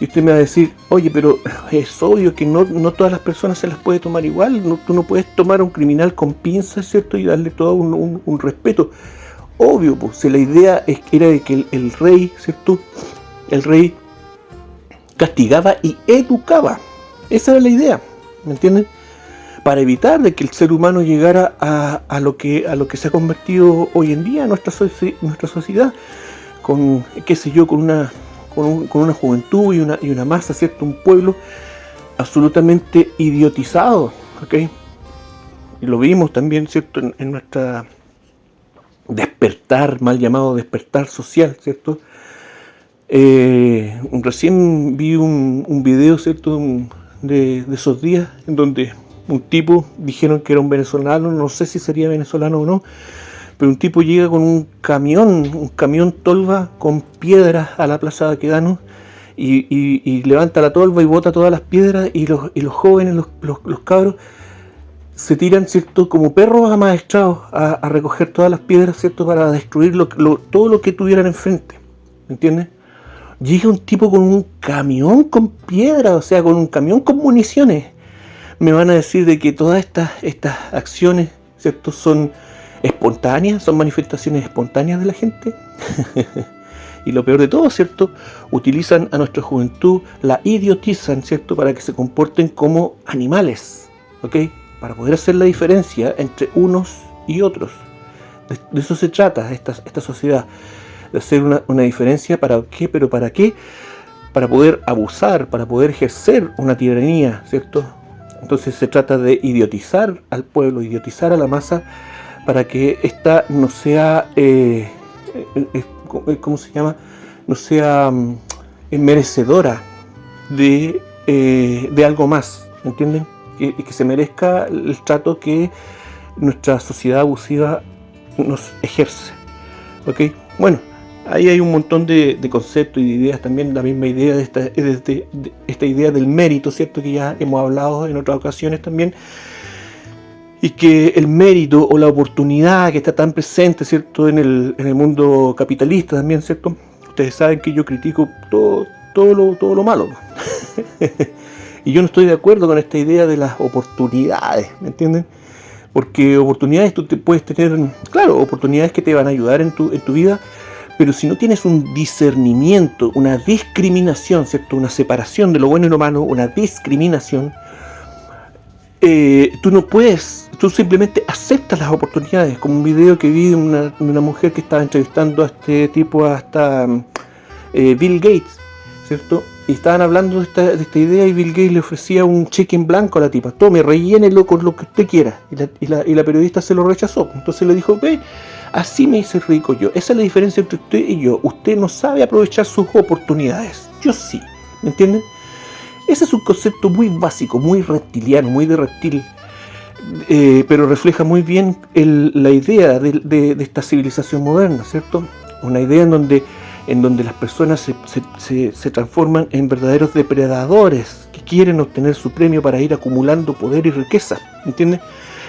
Y usted me va a decir, oye, pero es obvio que no todas las personas se las puede tomar igual. Tú no puedes tomar a un criminal con pinzas, ¿cierto? Y darle todo un respeto. Obvio, pues, si la idea era de que el rey, ¿cierto? El rey castigaba y educaba. Esa era la idea, ¿me entienden? Para evitar de que el ser humano llegara a lo que se ha convertido hoy en día nuestra sociedad, con, qué sé yo, con una juventud y una masa, ¿cierto? Un pueblo absolutamente idiotizado, ¿ok? Y lo vimos también, ¿cierto? En nuestra despertar, mal llamado despertar social, ¿cierto? Recién vi un video, ¿cierto? De esos días, en donde un tipo, dijeron que era un venezolano, no sé si sería venezolano o no, pero un tipo llega con un camión tolva con piedras a la plaza de Baquedano y levanta la tolva y bota todas las piedras y los jóvenes, los cabros, se tiran, ¿cierto? Como perros amaestrados a recoger todas las piedras, ¿cierto? Para destruir todo lo que tuvieran enfrente, ¿entiendes? Llega un tipo con un camión con piedras, o sea, con un camión con municiones. Me van a decir de que todas estas acciones, ¿cierto? Son espontáneas, son manifestaciones espontáneas de la gente. Y lo peor de todo, ¿cierto? Utilizan a nuestra juventud, la idiotizan, ¿cierto? Para que se comporten como animales, ¿ok? Para poder hacer la diferencia entre unos y otros. De eso se trata esta sociedad, de hacer una diferencia. ¿Para qué? ¿Pero para qué? Para poder abusar, para poder ejercer una tiranía, ¿cierto? Entonces se trata de idiotizar al pueblo, idiotizar a la masa, para que ésta no sea, ¿cómo se llama? No sea merecedora de algo más, ¿entienden? Y que se merezca el trato que nuestra sociedad abusiva nos ejerce, ¿ok? Bueno, ahí hay un montón de conceptos y de ideas también, la misma idea de esta idea del mérito, ¿cierto? Que ya hemos hablado en otras ocasiones también. Y que el mérito o la oportunidad que está tan presente, ¿cierto? En el mundo capitalista también, ¿cierto? Ustedes saben que yo critico todo lo malo. Y yo no estoy de acuerdo con esta idea de las oportunidades, ¿me entienden? Porque oportunidades tú te puedes tener, claro, oportunidades que te van a ayudar en tu vida, pero si no tienes un discernimiento, una discriminación, ¿cierto? Una separación de lo bueno y lo malo, una discriminación, tú no puedes, tú simplemente aceptas las oportunidades. Como un video que vi de una mujer que estaba entrevistando a este tipo, hasta Bill Gates, ¿cierto? Y estaban hablando de esta idea, y Bill Gates le ofrecía un cheque en blanco a la tipa: tome, rellénelo con lo que usted quiera. Y la periodista se lo rechazó. Entonces le dijo: ve, así me hice rico yo. Esa es la diferencia entre usted y yo. Usted no sabe aprovechar sus oportunidades, yo sí, ¿me entienden? Ese es un concepto muy básico, muy reptiliano, muy de reptil, pero refleja muy bien la idea de esta civilización moderna, ¿cierto? Una idea en donde las personas se transforman en verdaderos depredadores que quieren obtener su premio para ir acumulando poder y riqueza, ¿me entiendes?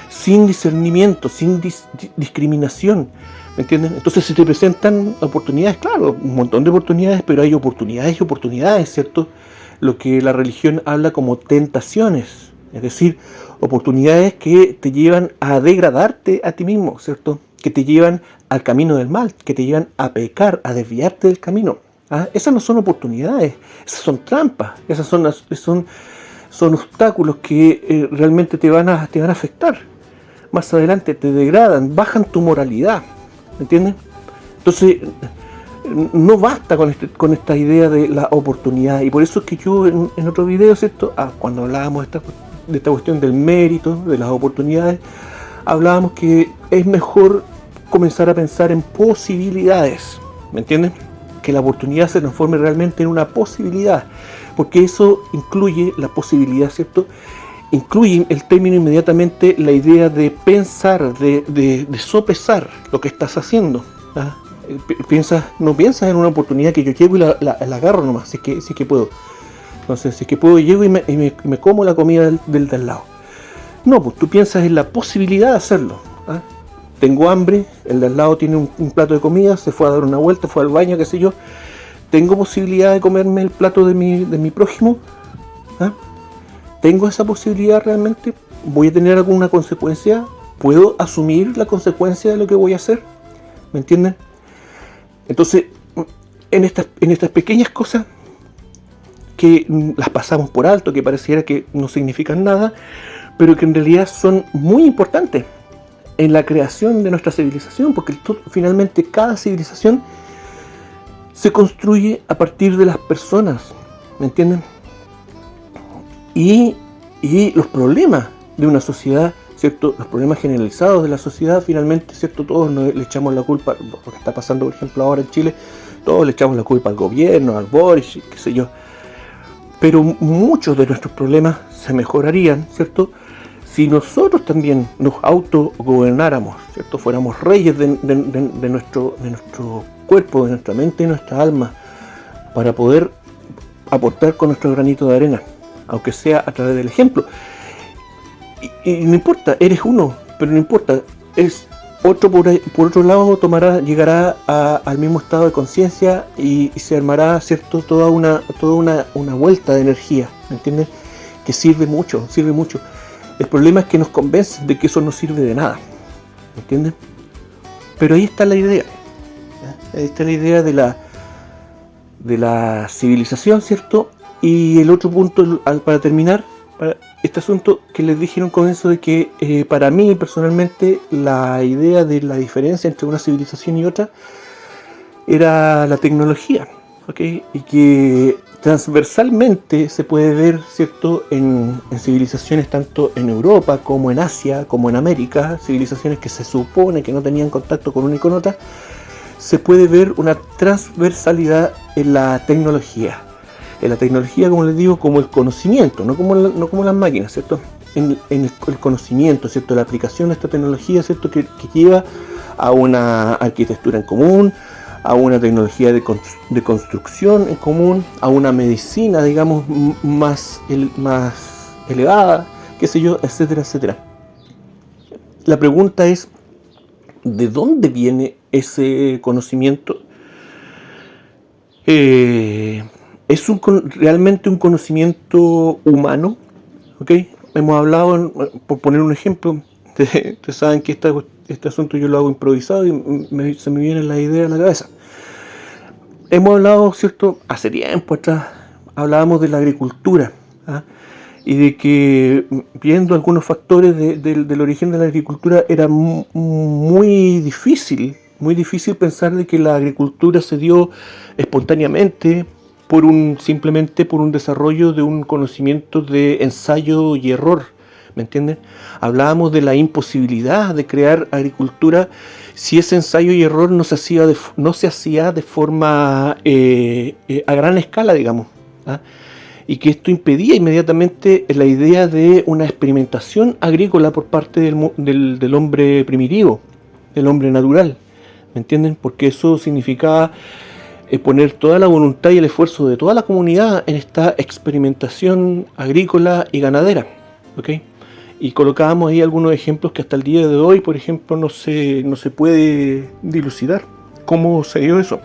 Sin discernimiento, sin discriminación, ¿me entienden? Entonces se te presentan oportunidades, claro, un montón de oportunidades, pero hay oportunidades y oportunidades, ¿cierto? Lo que la religión habla como tentaciones, es decir, oportunidades que te llevan a degradarte a ti mismo, ¿cierto? Que te llevan al camino del mal, que te llevan a pecar, a desviarte del camino. ¿Ah? Esas no son oportunidades, esas son trampas, esas son obstáculos que realmente te van a afectar. Más adelante te degradan, bajan tu moralidad, ¿me entiendes? Entonces, no basta con esta idea de la oportunidad, y por eso es que yo en otro video, ¿cierto? Cuando hablábamos de esta cuestión del mérito, de las oportunidades, hablábamos que es mejor comenzar a pensar en posibilidades, ¿me entienden? Que la oportunidad se transforme realmente en una posibilidad, porque eso incluye la posibilidad, ¿cierto? Incluye el término inmediatamente la idea de pensar, de sopesar lo que estás haciendo. ¿Ah? No piensas en una oportunidad que yo llego y la agarro nomás, si es que puedo. Entonces, si es que puedo, llego y me como la comida del de al lado. No, pues tú piensas en la posibilidad de hacerlo. ¿Ah? Tengo hambre, el de al lado tiene un plato de comida, se fue a dar una vuelta, fue al baño, qué sé yo. ¿Tengo posibilidad de comerme el plato de mi prójimo? ¿Ah? ¿Tengo esa posibilidad realmente? ¿Voy a tener alguna consecuencia? ¿Puedo asumir la consecuencia de lo que voy a hacer? ¿Me entienden? Entonces, en estas pequeñas cosas que las pasamos por alto, que pareciera que no significan nada, pero que en realidad son muy importantes en la creación de nuestra civilización, porque finalmente cada civilización se construye a partir de las personas, ¿me entienden? Y los problemas de una sociedad, ¿cierto? Los problemas generalizados de la sociedad, finalmente, ¿cierto? Todos le echamos la culpa, lo que está pasando, por ejemplo, ahora en Chile, todos le echamos la culpa al gobierno, al Boris, qué sé yo. Pero muchos de nuestros problemas se mejorarían, ¿cierto? Si nosotros también nos autogobernáramos, ¿cierto? Fuéramos reyes de nuestro cuerpo, de nuestra mente y nuestra alma, para poder aportar con nuestro granito de arena, aunque sea a través del ejemplo. Y no importa, eres uno, pero no importa, es otro por otro lado llegará al mismo estado de conciencia y se armará, ¿cierto? Toda una vuelta de energía, ¿me entiendes? Que sirve mucho. El problema es que nos convencen de que eso no sirve de nada, ¿me entiendes? Pero ahí está la idea, ¿ya? Ahí está la idea de la civilización, ¿cierto? Y el otro punto, para terminar, para este asunto que les dije en un comienzo, de que para mí personalmente la idea de la diferencia entre una civilización y otra era la tecnología, ¿ok? Y que transversalmente se puede ver, ¿cierto? En civilizaciones tanto en Europa como en Asia, como en América, civilizaciones que se supone que no tenían contacto con una y con otra, se puede ver una transversalidad en la tecnología. En la tecnología, como les digo, como el conocimiento, no como las máquinas, ¿cierto? En el conocimiento, ¿cierto? La aplicación de esta tecnología, ¿cierto? Que lleva a una arquitectura en común, a una tecnología de construcción en común, a una medicina, digamos, más elevada, qué sé yo, etcétera, etcétera. La pregunta es, ¿de dónde viene ese conocimiento? ¿Es realmente un conocimiento humano? ¿Ok? Hemos hablado, por poner un ejemplo, ustedes saben que este asunto yo lo hago improvisado y se me viene la idea a la cabeza. Hemos hablado, ¿cierto? Hace tiempo atrás hablábamos de la agricultura, ¿ah? Y de que, viendo algunos factores del origen de la agricultura, era muy difícil pensar de que la agricultura se dio espontáneamente simplemente por un desarrollo de un conocimiento de ensayo y error, ¿me entienden? Hablábamos de la imposibilidad de crear agricultura si ese ensayo y error no se hacía de forma a gran escala, digamos, ¿ah? Y que esto impedía inmediatamente la idea de una experimentación agrícola por parte del hombre primitivo, del hombre natural, ¿me entienden? Porque eso significaba poner toda la voluntad y el esfuerzo de toda la comunidad en esta experimentación agrícola y ganadera, ¿ok? Y colocábamos ahí algunos ejemplos que hasta el día de hoy, por ejemplo, no se puede dilucidar cómo se dio eso.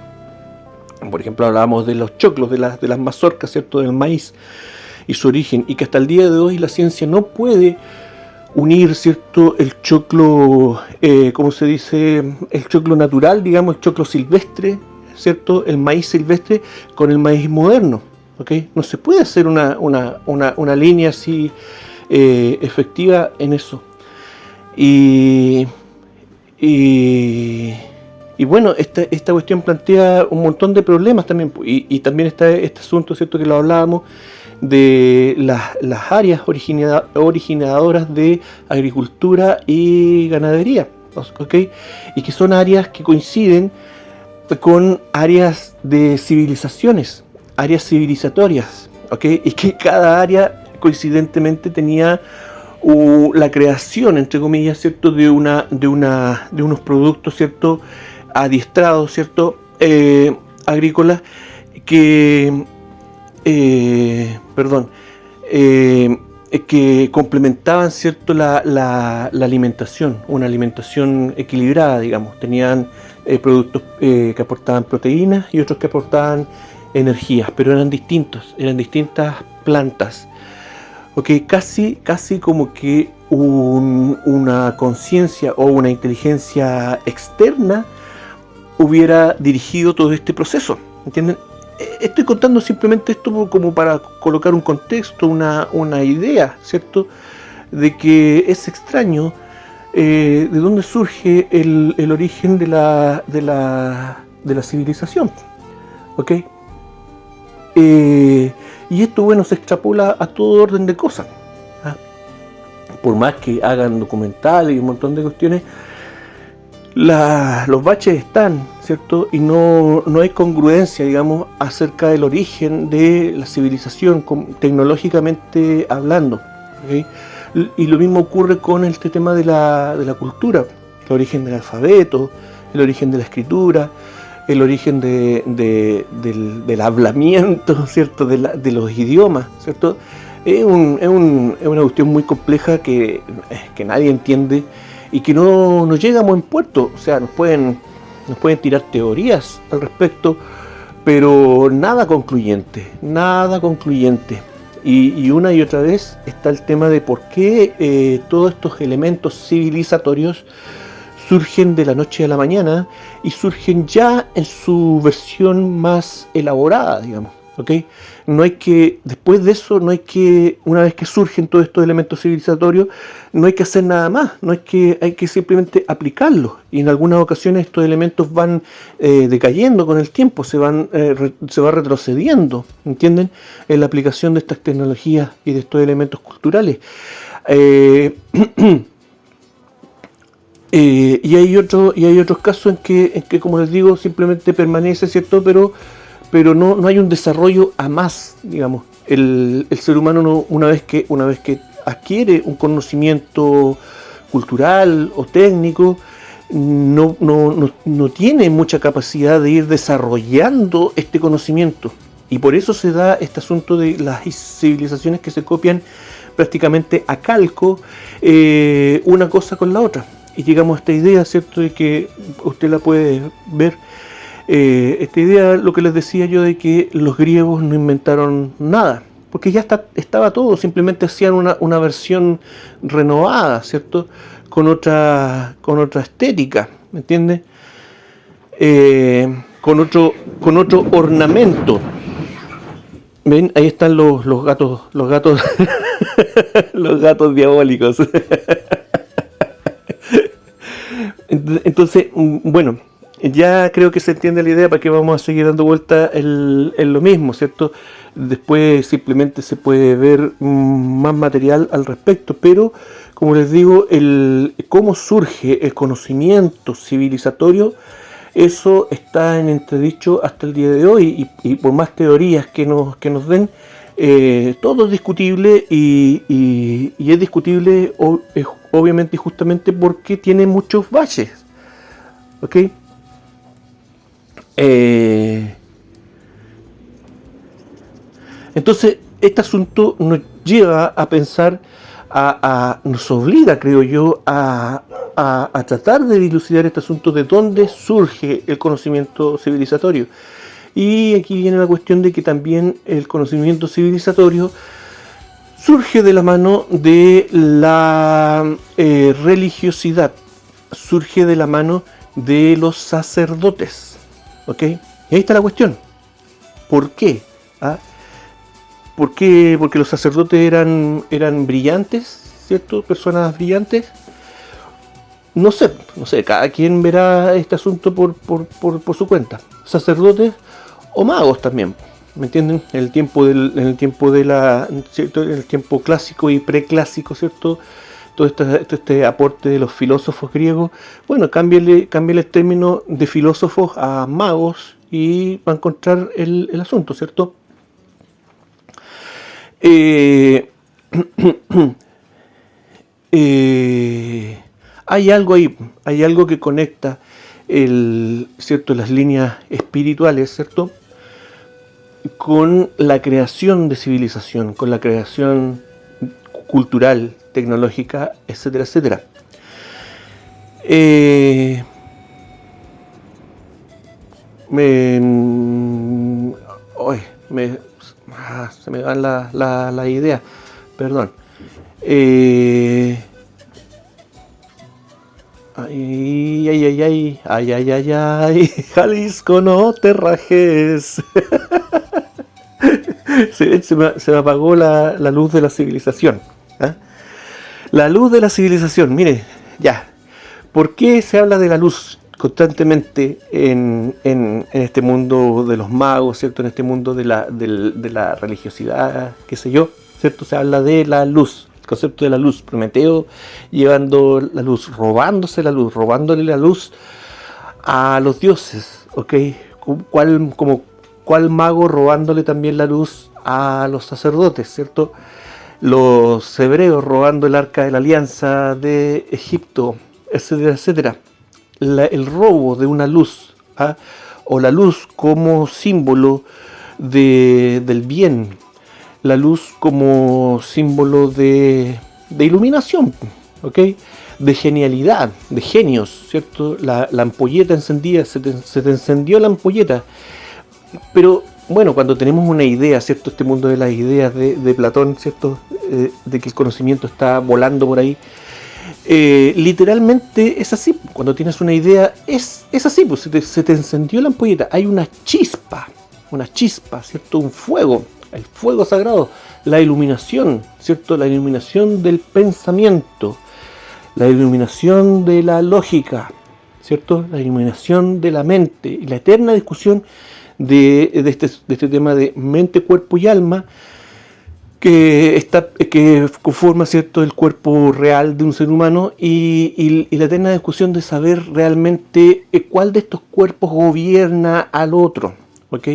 Por ejemplo, hablábamos de los choclos, de las mazorcas, ¿cierto? Del maíz y su origen, y que hasta el día de hoy la ciencia no puede unir, ¿cierto? El choclo, ¿cómo se dice? El choclo natural, digamos, el choclo silvestre, ¿cierto? El maíz silvestre con el maíz moderno, ¿ok? No se puede hacer una línea así efectiva en eso. Y Y bueno, esta cuestión plantea un montón de problemas también, y también está este asunto, ¿cierto?, que lo hablábamos, de las áreas originadoras de agricultura y ganadería, ¿ok? Y que son áreas que coinciden con áreas de civilizaciones, áreas civilizatorias, ¿ok? Y que cada área coincidentemente tenía la creación, entre comillas, ¿cierto?, de unos productos, ¿cierto?, adiestrados, ¿cierto?, agrícolas que que complementaban, ¿cierto?, la alimentación, una alimentación equilibrada, digamos. Tenían productos que aportaban proteínas y otros que aportaban energías, pero eran distintos, eran distintas plantas. Okay, casi como que una conciencia o una inteligencia externa hubiera dirigido todo este proceso, ¿entienden? Estoy contando simplemente esto como para colocar un contexto, una idea, ¿cierto?, de que es extraño de dónde surge el origen de la civilización, ¿ok? Y esto, bueno, se extrapola a todo orden de cosas, ¿ah? Por más que hagan documentales y un montón de cuestiones, los baches están, ¿cierto? Y no hay congruencia, digamos, acerca del origen de la civilización, tecnológicamente hablando, ¿okay? Y lo mismo ocurre con este tema de la cultura, el origen del alfabeto, el origen de la escritura, el origen del hablamiento, ¿cierto?, de los idiomas, ¿cierto? Es una cuestión muy compleja que nadie entiende y que no llega a buen puerto. O sea, nos pueden tirar teorías al respecto, pero nada concluyente. Y una y otra vez está el tema de por qué todos estos elementos civilizatorios surgen de la noche a la mañana y surgen ya en su versión más elaborada, digamos, ¿ok? No hay que, después de eso, una vez que surgen todos estos elementos civilizatorios, no hay que hacer nada más, hay que simplemente aplicarlos, y en algunas ocasiones estos elementos van decayendo con el tiempo, se va retrocediendo, ¿entienden?, en la aplicación de estas tecnologías y de estos elementos culturales. Y hay otros casos en que, como les digo, simplemente permanece, ¿cierto?, pero no hay un desarrollo a más, digamos. El ser humano una vez que adquiere un conocimiento cultural o técnico, no tiene mucha capacidad de ir desarrollando este conocimiento. Y por eso se da este asunto de las civilizaciones que se copian prácticamente a calco una cosa con la otra. Y llegamos a esta idea, ¿cierto?, de que usted la puede ver. Esta idea, lo que les decía yo, de que los griegos no inventaron nada, porque ya estaba todo, simplemente hacían una versión renovada, ¿cierto?, con otra estética, ¿me entiendes? Con otro ornamento. ¿Ven? Ahí están los gatos los gatos diabólicos. Entonces, bueno, ya creo que se entiende la idea, para que vamos a seguir dando vuelta en lo mismo, ¿cierto? Después simplemente se puede ver más material al respecto, pero como les digo, cómo surge el conocimiento civilizatorio, eso está en entredicho hasta el día de hoy, y por más teorías que nos den, todo es discutible, y es discutible obviamente y justamente porque tiene muchos baches, ¿ok? Entonces este asunto nos lleva a pensar, nos obliga, creo yo, a tratar de dilucidar este asunto de dónde surge el conocimiento civilizatorio. Y aquí viene la cuestión de que también el conocimiento civilizatorio surge de la mano de la religiosidad, surge de la mano de los sacerdotes, ¿ok? Y ahí está la cuestión. ¿Por qué? ¿Por qué? Porque los sacerdotes eran brillantes, ¿cierto? Personas brillantes. no sé, cada quien verá este asunto por su cuenta. Sacerdotes o magos también, ¿me entienden? En el tiempo ¿cierto? En el tiempo clásico y preclásico, ¿cierto? Todo este aporte de los filósofos griegos, bueno, cámbiale el término de filósofos a magos y va a encontrar el asunto, ¿cierto? Hay algo ahí, hay algo que conecta ¿cierto? Las líneas espirituales, ¿cierto? Con la creación de civilización, con la creación cultural, tecnológica, etcétera, etcétera. Se me van la idea, perdón. Ay, Jalisco, no te rajes. se me apagó la luz de la civilización. ¿Eh? La luz de la civilización, mire, ya. ¿Por qué se habla de la luz constantemente en este mundo de los magos, ¿cierto? En este mundo de la religiosidad, qué sé yo, ¿cierto? Se habla de la luz, el concepto de la luz. Prometeo llevando la luz, robándole la luz a los dioses, ¿ok? ¿Cuál mago robándole también la luz a los sacerdotes, ¿cierto? Los hebreos robando el arca de la alianza de Egipto, etcétera, etcétera. El robo de una luz, ¿ah? O la luz como símbolo del bien, la luz como símbolo de iluminación, ¿ok? De genialidad, de genios, ¿cierto? La ampolleta encendida, se te encendió la ampolleta. Pero bueno, cuando tenemos una idea, ¿cierto? Este mundo de las ideas de Platón, ¿cierto? De que el conocimiento está volando por ahí. Literalmente es así. Cuando tienes una idea, es así, pues se te encendió la ampolleta. Hay una chispa, ¿cierto? Un fuego, el fuego sagrado, la iluminación, ¿cierto? La iluminación del pensamiento, la iluminación de la lógica, ¿cierto? La iluminación de la mente y la eterna discusión de este tema de mente, cuerpo y alma, que conforma, ¿cierto?, el cuerpo real de un ser humano y la eterna discusión de saber realmente cuál de estos cuerpos gobierna al otro, ¿ok?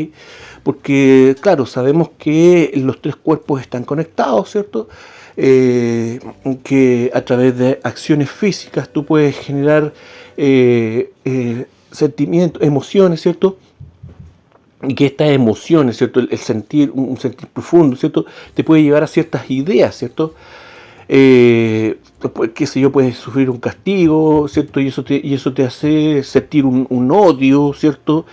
Porque, claro, sabemos que los tres cuerpos están conectados, ¿cierto? Que a través de acciones físicas tú puedes generar sentimientos, emociones, ¿cierto? Y que estas emociones, ¿cierto? El sentir, un sentir profundo, ¿cierto? Te puede llevar a ciertas ideas, ¿cierto? Qué sé yo, puedes sufrir un castigo, ¿cierto? Y eso te hace sentir un odio, ¿cierto?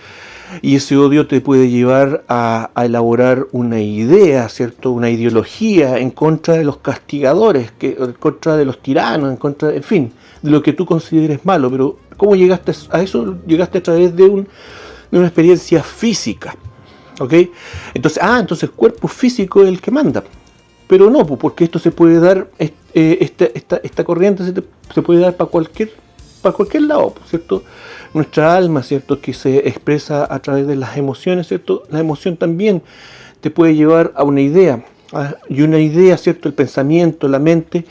Y ese odio te puede llevar a elaborar una idea, ¿cierto? Una ideología en contra de los castigadores, en contra de los tiranos, en fin, de lo que tú consideres malo. Pero ¿cómo llegaste a eso? Llegaste a través de una experiencia física, ¿ok? Entonces el cuerpo físico es el que manda. Pero no, porque esto se puede dar, esta corriente se puede dar para cualquier lado, ¿cierto? Nuestra alma, ¿cierto?, que se expresa a través de las emociones, ¿cierto? La emoción también te puede llevar a una idea, y una idea, ¿cierto?, el pensamiento, la mente,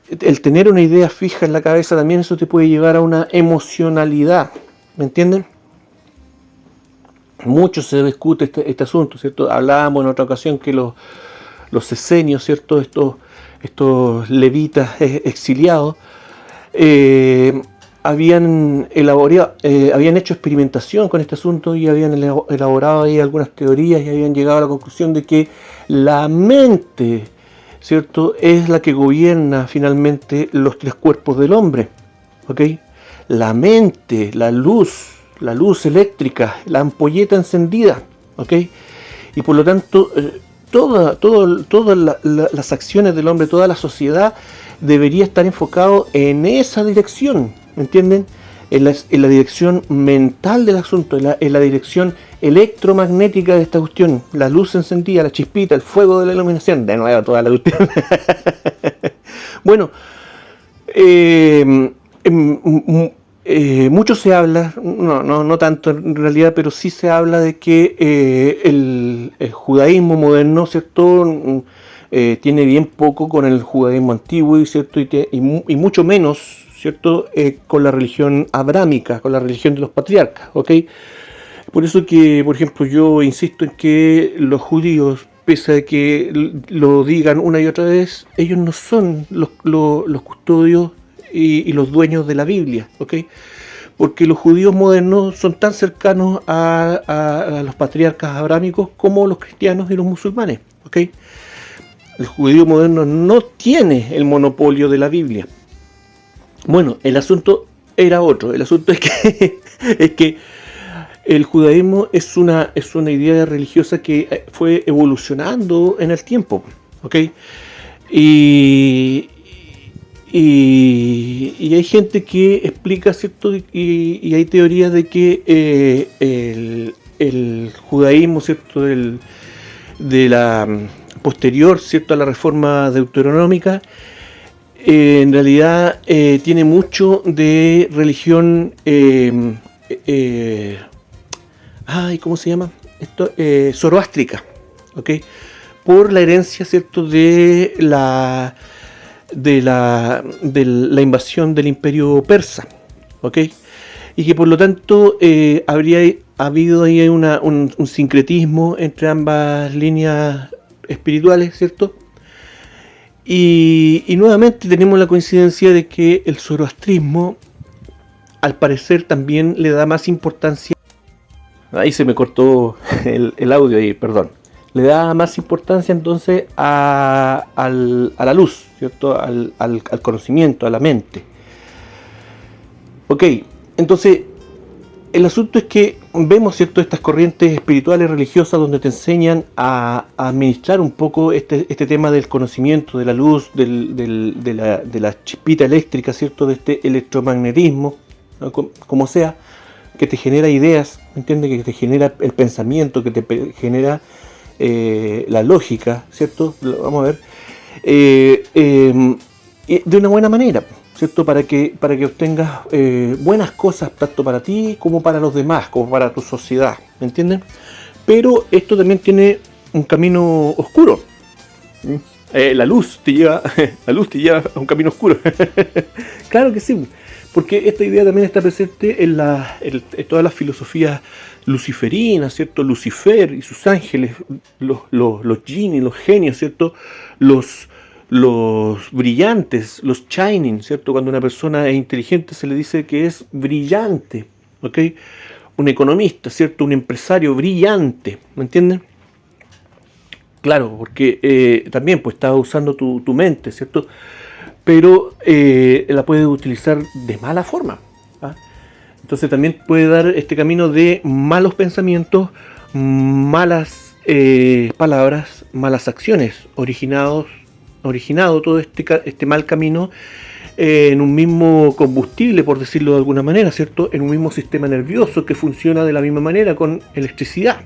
el tener una idea fija en la cabeza también, eso te puede llevar a una emocionalidad, ¿me entienden? Mucho se discute este asunto, ¿cierto? Hablábamos en otra ocasión que los esenios, ¿cierto?, estos levitas exiliados, habían hecho experimentación con este asunto y habían elaborado ahí algunas teorías y habían llegado a la conclusión de que la mente, ¿cierto?, es la que gobierna finalmente los tres cuerpos del hombre, ¿ok? La mente, la luz eléctrica, la ampolleta encendida, ¿ok? Y por lo tanto, todas las acciones del hombre, toda la sociedad debería estar enfocado en esa dirección, ¿me entienden? En la dirección mental del asunto, en la dirección electromagnética de esta cuestión, la luz encendida, la chispita, el fuego de la iluminación, de nuevo toda la cuestión. Bueno, Mucho se habla, no tanto en realidad, pero sí se habla de que el judaísmo moderno, ¿cierto? Tiene bien poco con el judaísmo antiguo, ¿cierto? Y mucho menos, ¿cierto? Con la religión abrámica, con la religión de los patriarcas, ¿ok? Por eso que, por ejemplo, yo insisto en que los judíos, pese a que lo digan una y otra vez, ellos no son los custodios y los dueños de la Biblia, ¿ok? Porque los judíos modernos son tan cercanos a los patriarcas abrámicos como los cristianos y los musulmanes, ¿ok? El judío moderno no tiene el monopolio de la Biblia. Bueno, el asunto era otro. El asunto es que el judaísmo es una idea religiosa que fue evolucionando en el tiempo, ¿ok? Y hay gente que explica, ¿cierto? Y hay teorías de que el judaísmo, ¿cierto? De la posterior, ¿cierto? A la reforma deuteronómica, en realidad tiene mucho de religión, ¿cómo se llama? Esto, zoroástrica, ¿ok? Por la herencia, ¿cierto? De la invasión del imperio persa, ¿ok? Y que por lo tanto habría habido ahí un sincretismo entre ambas líneas espirituales, ¿cierto? Y nuevamente tenemos la coincidencia de que el zoroastrismo, al parecer, también le da más importancia. Ahí se me cortó el audio ahí, perdón. Le da más importancia entonces a la luz, ¿cierto? Al conocimiento, a la mente. Ok, entonces el asunto es que vemos, ¿cierto? Estas corrientes espirituales religiosas donde te enseñan a administrar un poco este tema del conocimiento, de la luz, de la chispita eléctrica, ¿cierto? De este electromagnetismo, ¿no? Como sea, que te genera ideas, ¿me entiendes? Que te genera el pensamiento, que te genera la lógica, ¿cierto? Vamos a ver, de una buena manera, ¿cierto? Para que obtengas buenas cosas tanto para ti como para los demás, como para tu sociedad, ¿me entienden? Pero esto también tiene un camino oscuro. La luz te lleva a un camino oscuro. Claro que sí, porque esta idea también está presente en todas las filosofías luciferinas, ¿cierto? Lucifer y sus ángeles, los genios, los genios, ¿cierto? Los brillantes, los shining, ¿cierto? Cuando una persona es inteligente se le dice que es brillante, ¿ok? Un economista, ¿cierto? Un empresario brillante, ¿me entienden? Claro, porque también pues estás usando tu mente, ¿cierto? Pero la puedes utilizar de mala forma, ¿ah? Entonces también puede dar este camino de malos pensamientos, malas palabras, malas acciones, originado todo este mal camino en un mismo combustible, por decirlo de alguna manera, ¿cierto? En un mismo sistema nervioso que funciona de la misma manera con electricidad,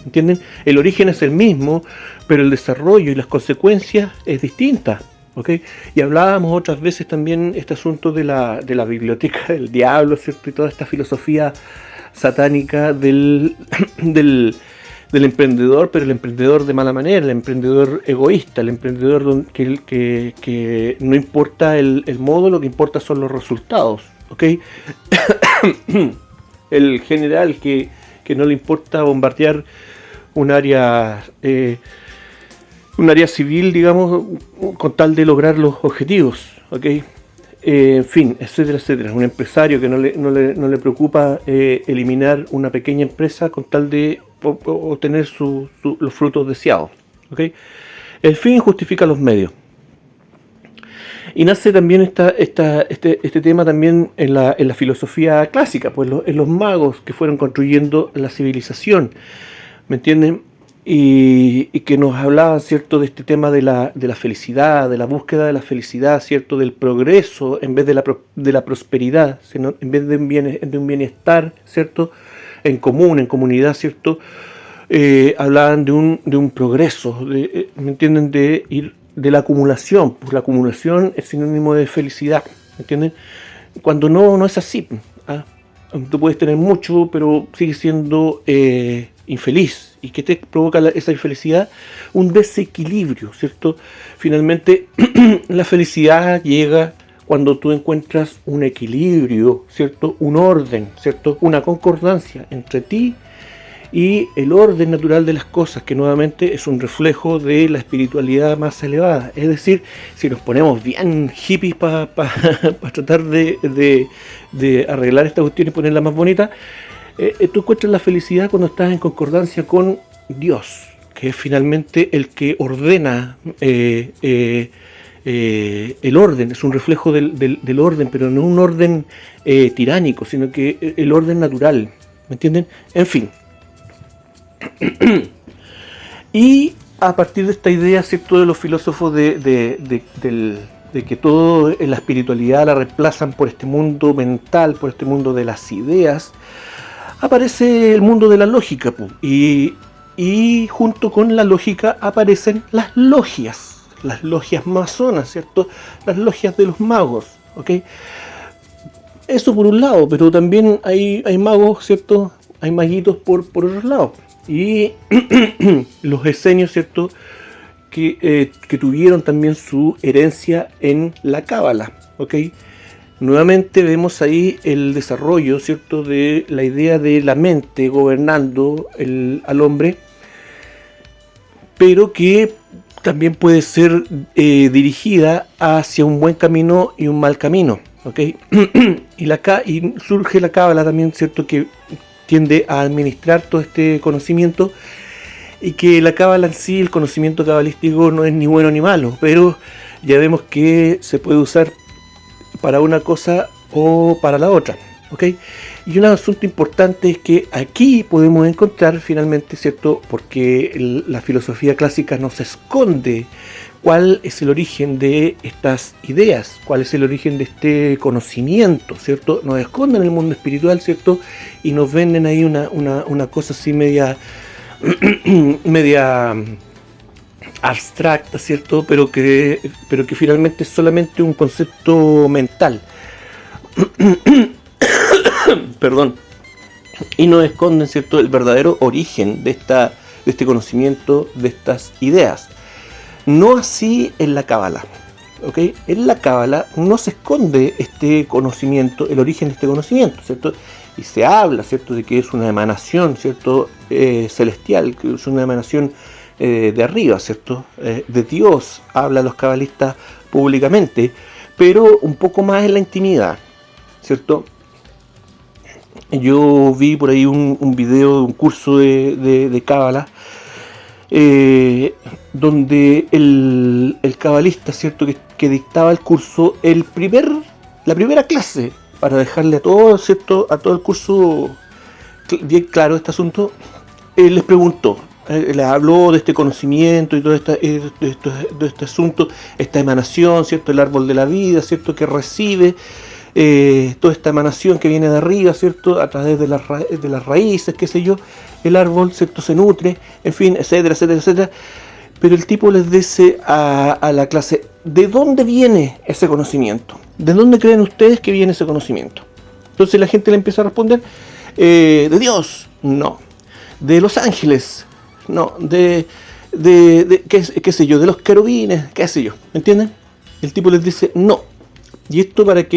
¿entienden? El origen es el mismo, pero el desarrollo y las consecuencias es distinta, ¿ok? Y hablábamos otras veces también este asunto de la biblioteca del diablo, ¿cierto? Y toda esta filosofía satánica del emprendedor, pero el emprendedor de mala manera, el emprendedor egoísta, el emprendedor que no importa el modo, lo que importa son los resultados, ¿ok? El general que no le importa bombardear un área civil, digamos, con tal de lograr los objetivos, ¿ok? En fin, etcétera, etcétera. Un empresario que no le preocupa eliminar una pequeña empresa con tal de obtener los frutos deseados, ¿ok? El fin justifica los medios. Y nace también este tema también en la filosofía clásica, pues en los magos que fueron construyendo la civilización, ¿me entienden? Y que nos hablaban, ¿cierto?, de este tema de la felicidad, de la búsqueda de la felicidad, ¿cierto?, del progreso en vez de la prosperidad, sino en vez de un bienestar, ¿cierto?, en común, en comunidad, ¿cierto? Hablaban de un progreso, ¿me entienden?, de la acumulación. Pues la acumulación es sinónimo de felicidad, ¿me entienden? cuando no es así. ¿Ah? Tú puedes tener mucho, pero sigues siendo infeliz. ¿Y qué te provoca esa infelicidad? Un desequilibrio, ¿cierto? Finalmente, la felicidad llega cuando tú encuentras un equilibrio, ¿cierto? Un orden, ¿cierto? Una concordancia entre ti y el orden natural de las cosas, que nuevamente es un reflejo de la espiritualidad más elevada. Es decir, si nos ponemos bien hippies para tratar de arreglar esta cuestión y ponerla más bonita, tú encuentras la felicidad cuando estás en concordancia con Dios, que es finalmente el que ordena el orden, es un reflejo del orden, pero no un orden tiránico, sino que el orden natural, ¿me entienden? En fin. Y a partir de esta idea, ¿cierto?, de los filósofos de que todo en la espiritualidad la reemplazan por este mundo mental, por este mundo de las ideas, aparece el mundo de la lógica, y junto con la lógica aparecen las logias masonas, ¿cierto? Las logias de los magos, ¿ok? Eso por un lado, pero también hay magos, ¿cierto? Hay maguitos por otros lados. Y los esenios, ¿cierto?, que tuvieron también su herencia en la cábala, ¿ok? Nuevamente vemos ahí el desarrollo, ¿cierto?, de la idea de la mente gobernando al hombre, pero que también puede ser dirigida hacia un buen camino y un mal camino, ¿ok? y surge la cábala también, ¿cierto?, que tiende a administrar todo este conocimiento, y que la cábala en sí, el conocimiento cabalístico, no es ni bueno ni malo, pero ya vemos que se puede usar para una cosa o para la otra, ¿ok? Y un asunto importante es que aquí podemos encontrar finalmente, ¿cierto?, porque la filosofía clásica nos esconde cuál es el origen de estas ideas, cuál es el origen de este conocimiento, ¿cierto? Nos esconden el mundo espiritual, ¿cierto? Y nos venden ahí una cosa así media abstracta, ¿cierto? Pero que finalmente es solamente un concepto mental. Perdón. Y nos esconden, ¿cierto?, el verdadero origen de este conocimiento, de estas ideas. No así en la cábala, ¿ok? En la cábala no se esconde este conocimiento, el origen de este conocimiento, ¿cierto? Y se habla, ¿cierto?, de que es una emanación, ¿cierto?, celestial, que es una emanación de arriba, ¿cierto?, de Dios. Hablan los cabalistas públicamente, pero un poco más en la intimidad, ¿cierto? Yo vi por ahí un video de un curso de cábala, donde el cabalista, ¿cierto?, que dictaba el curso, la primera clase, para dejarle a todo, ¿cierto?, a todo el curso bien claro este asunto, les preguntó, les habló de este conocimiento y todo de este asunto, esta emanación, ¿cierto?, el árbol de la vida, ¿cierto?, que recibe toda esta emanación que viene de arriba, ¿cierto?, a través de las raíces, qué sé yo, el árbol, ¿cierto?, se nutre, en fin, etcétera, etcétera, etcétera. Pero el tipo les dice a la clase, ¿de dónde viene ese conocimiento? ¿De dónde creen ustedes que viene ese conocimiento? Entonces la gente le empieza a responder, de Dios, no. De los ángeles, no. ¿Qué sé yo? De los querubines, qué sé yo. ¿Me entienden? El tipo les dice, no. Y esto para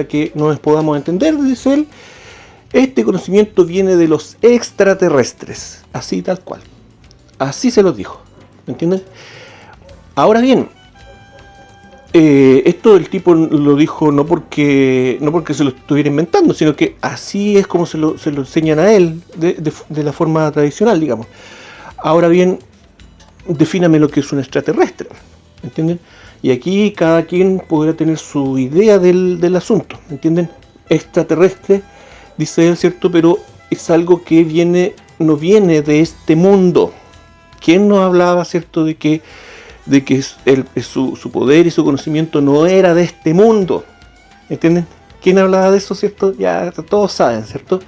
que nos podamos entender, dice él, este conocimiento viene de los extraterrestres, así tal cual. Así se los dijo, ¿me entienden? Ahora bien, esto el tipo lo dijo no porque se lo estuviera inventando, sino que así es como se lo enseñan a él, de la forma tradicional, digamos. Ahora bien, defíname lo que es un extraterrestre, ¿me entienden? Y aquí cada quien podrá tener su idea del asunto, ¿me entienden? Extraterrestre, dice él, ¿cierto? Pero es algo que no viene de este mundo. ¿Quién nos hablaba, ¿cierto?, de que su poder y su conocimiento no era de este mundo? ¿Me entienden? ¿Quién hablaba de eso, cierto? Ya todos saben, ¿cierto?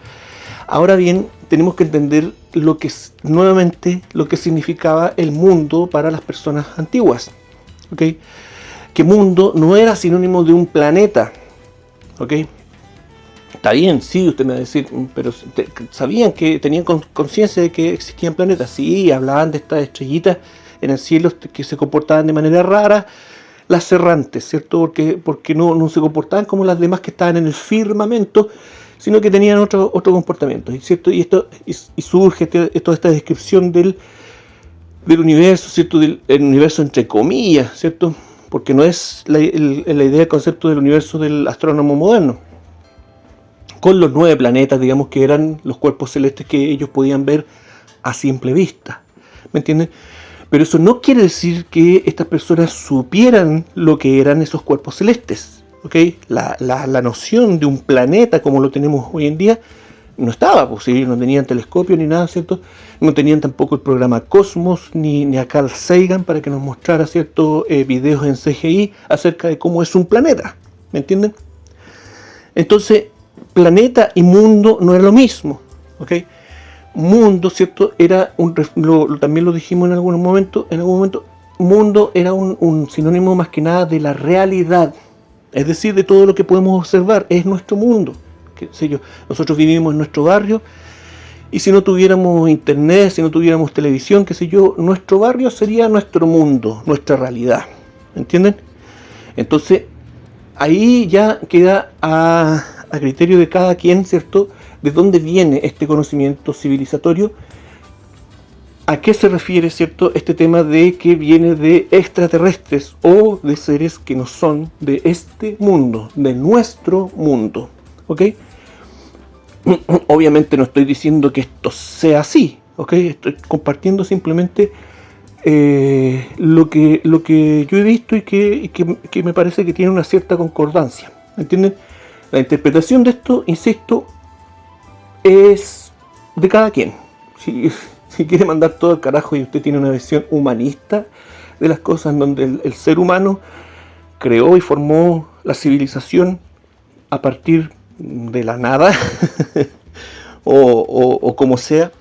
Ahora bien, tenemos que entender nuevamente lo que significaba el mundo para las personas antiguas, ¿ok? Que mundo no era sinónimo de un planeta, ¿ok? Está bien, sí, usted me va a decir, pero ¿sabían que tenían conciencia de que existían planetas? Sí, hablaban de estas estrellitas en el cielo que se comportaban de manera rara, las errantes, ¿cierto? Porque no se comportaban como las demás que estaban en el firmamento, sino que tenían otro comportamiento, ¿cierto? Y surge toda esta descripción del universo, ¿cierto? Del universo entre comillas, ¿cierto? Porque no es la idea, el concepto del universo del astrónomo moderno, con los 9 planetas, digamos, que eran los cuerpos celestes que ellos podían ver a simple vista, ¿me entienden? Pero eso no quiere decir que estas personas supieran lo que eran esos cuerpos celestes, ¿ok? La noción de un planeta como lo tenemos hoy en día no estaba, pues ellos no tenían telescopio ni nada, ¿cierto? No tenían tampoco el programa Cosmos ni a Carl Sagan para que nos mostrara, ¿cierto? Videos en CGI acerca de cómo es un planeta, ¿me entienden? Entonces, planeta y mundo no era lo mismo, ¿ok? Mundo, ¿cierto? Era también lo dijimos en algún momento, mundo era un sinónimo más que nada de la realidad, es decir, de todo lo que podemos observar, es nuestro mundo, qué sé yo, nosotros vivimos en nuestro barrio, y si no tuviéramos internet, si no tuviéramos televisión, qué sé yo, nuestro barrio sería nuestro mundo, nuestra realidad, ¿entienden? Entonces, ahí ya queda a criterio de cada quien, ¿cierto?, de dónde viene este conocimiento civilizatorio, a qué se refiere, ¿cierto?, este tema de que viene de extraterrestres o de seres que no son de este mundo, de nuestro mundo, ¿ok? Obviamente no estoy diciendo que esto sea así, ¿ok? Estoy compartiendo simplemente lo que yo he visto y que me parece que tiene una cierta concordancia, ¿entienden? La interpretación de esto, insisto, es de cada quien. Si quiere mandar todo al carajo y usted tiene una visión humanista de las cosas, en donde el ser humano creó y formó la civilización a partir de la nada o como sea,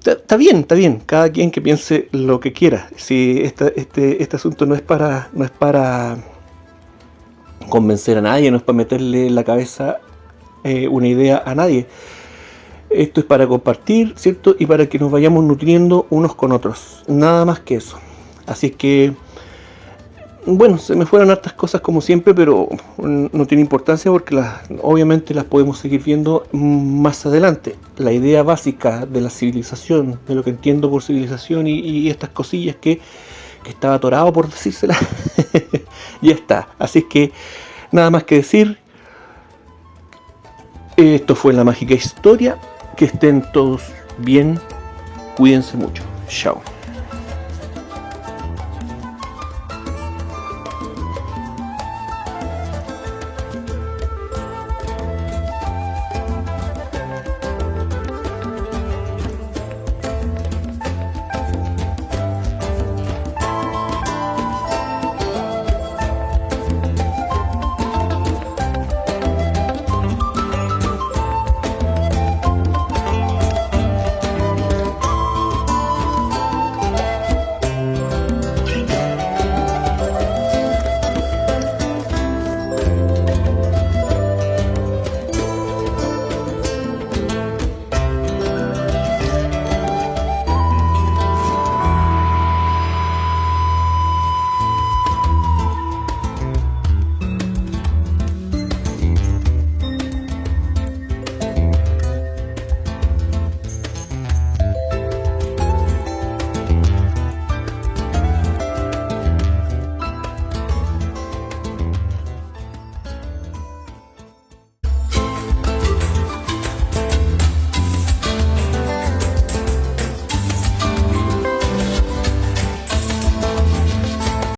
está bien, cada quien que piense lo que quiera. Si este asunto no es para convencer a nadie, no es para meterle en la cabeza una idea a nadie. Esto es para compartir, ¿cierto? Y para que nos vayamos nutriendo unos con otros, nada más que eso. Así es que, bueno, se me fueron hartas cosas como siempre, pero no tiene importancia porque obviamente las podemos seguir viendo más adelante. La idea básica de la civilización, de lo que entiendo por civilización y estas cosillas que estaba atorado por decírselas, ya está. Así es que, nada más que decir. Esto fue La Mágica Historia. Que estén todos bien. Cuídense mucho. Chao.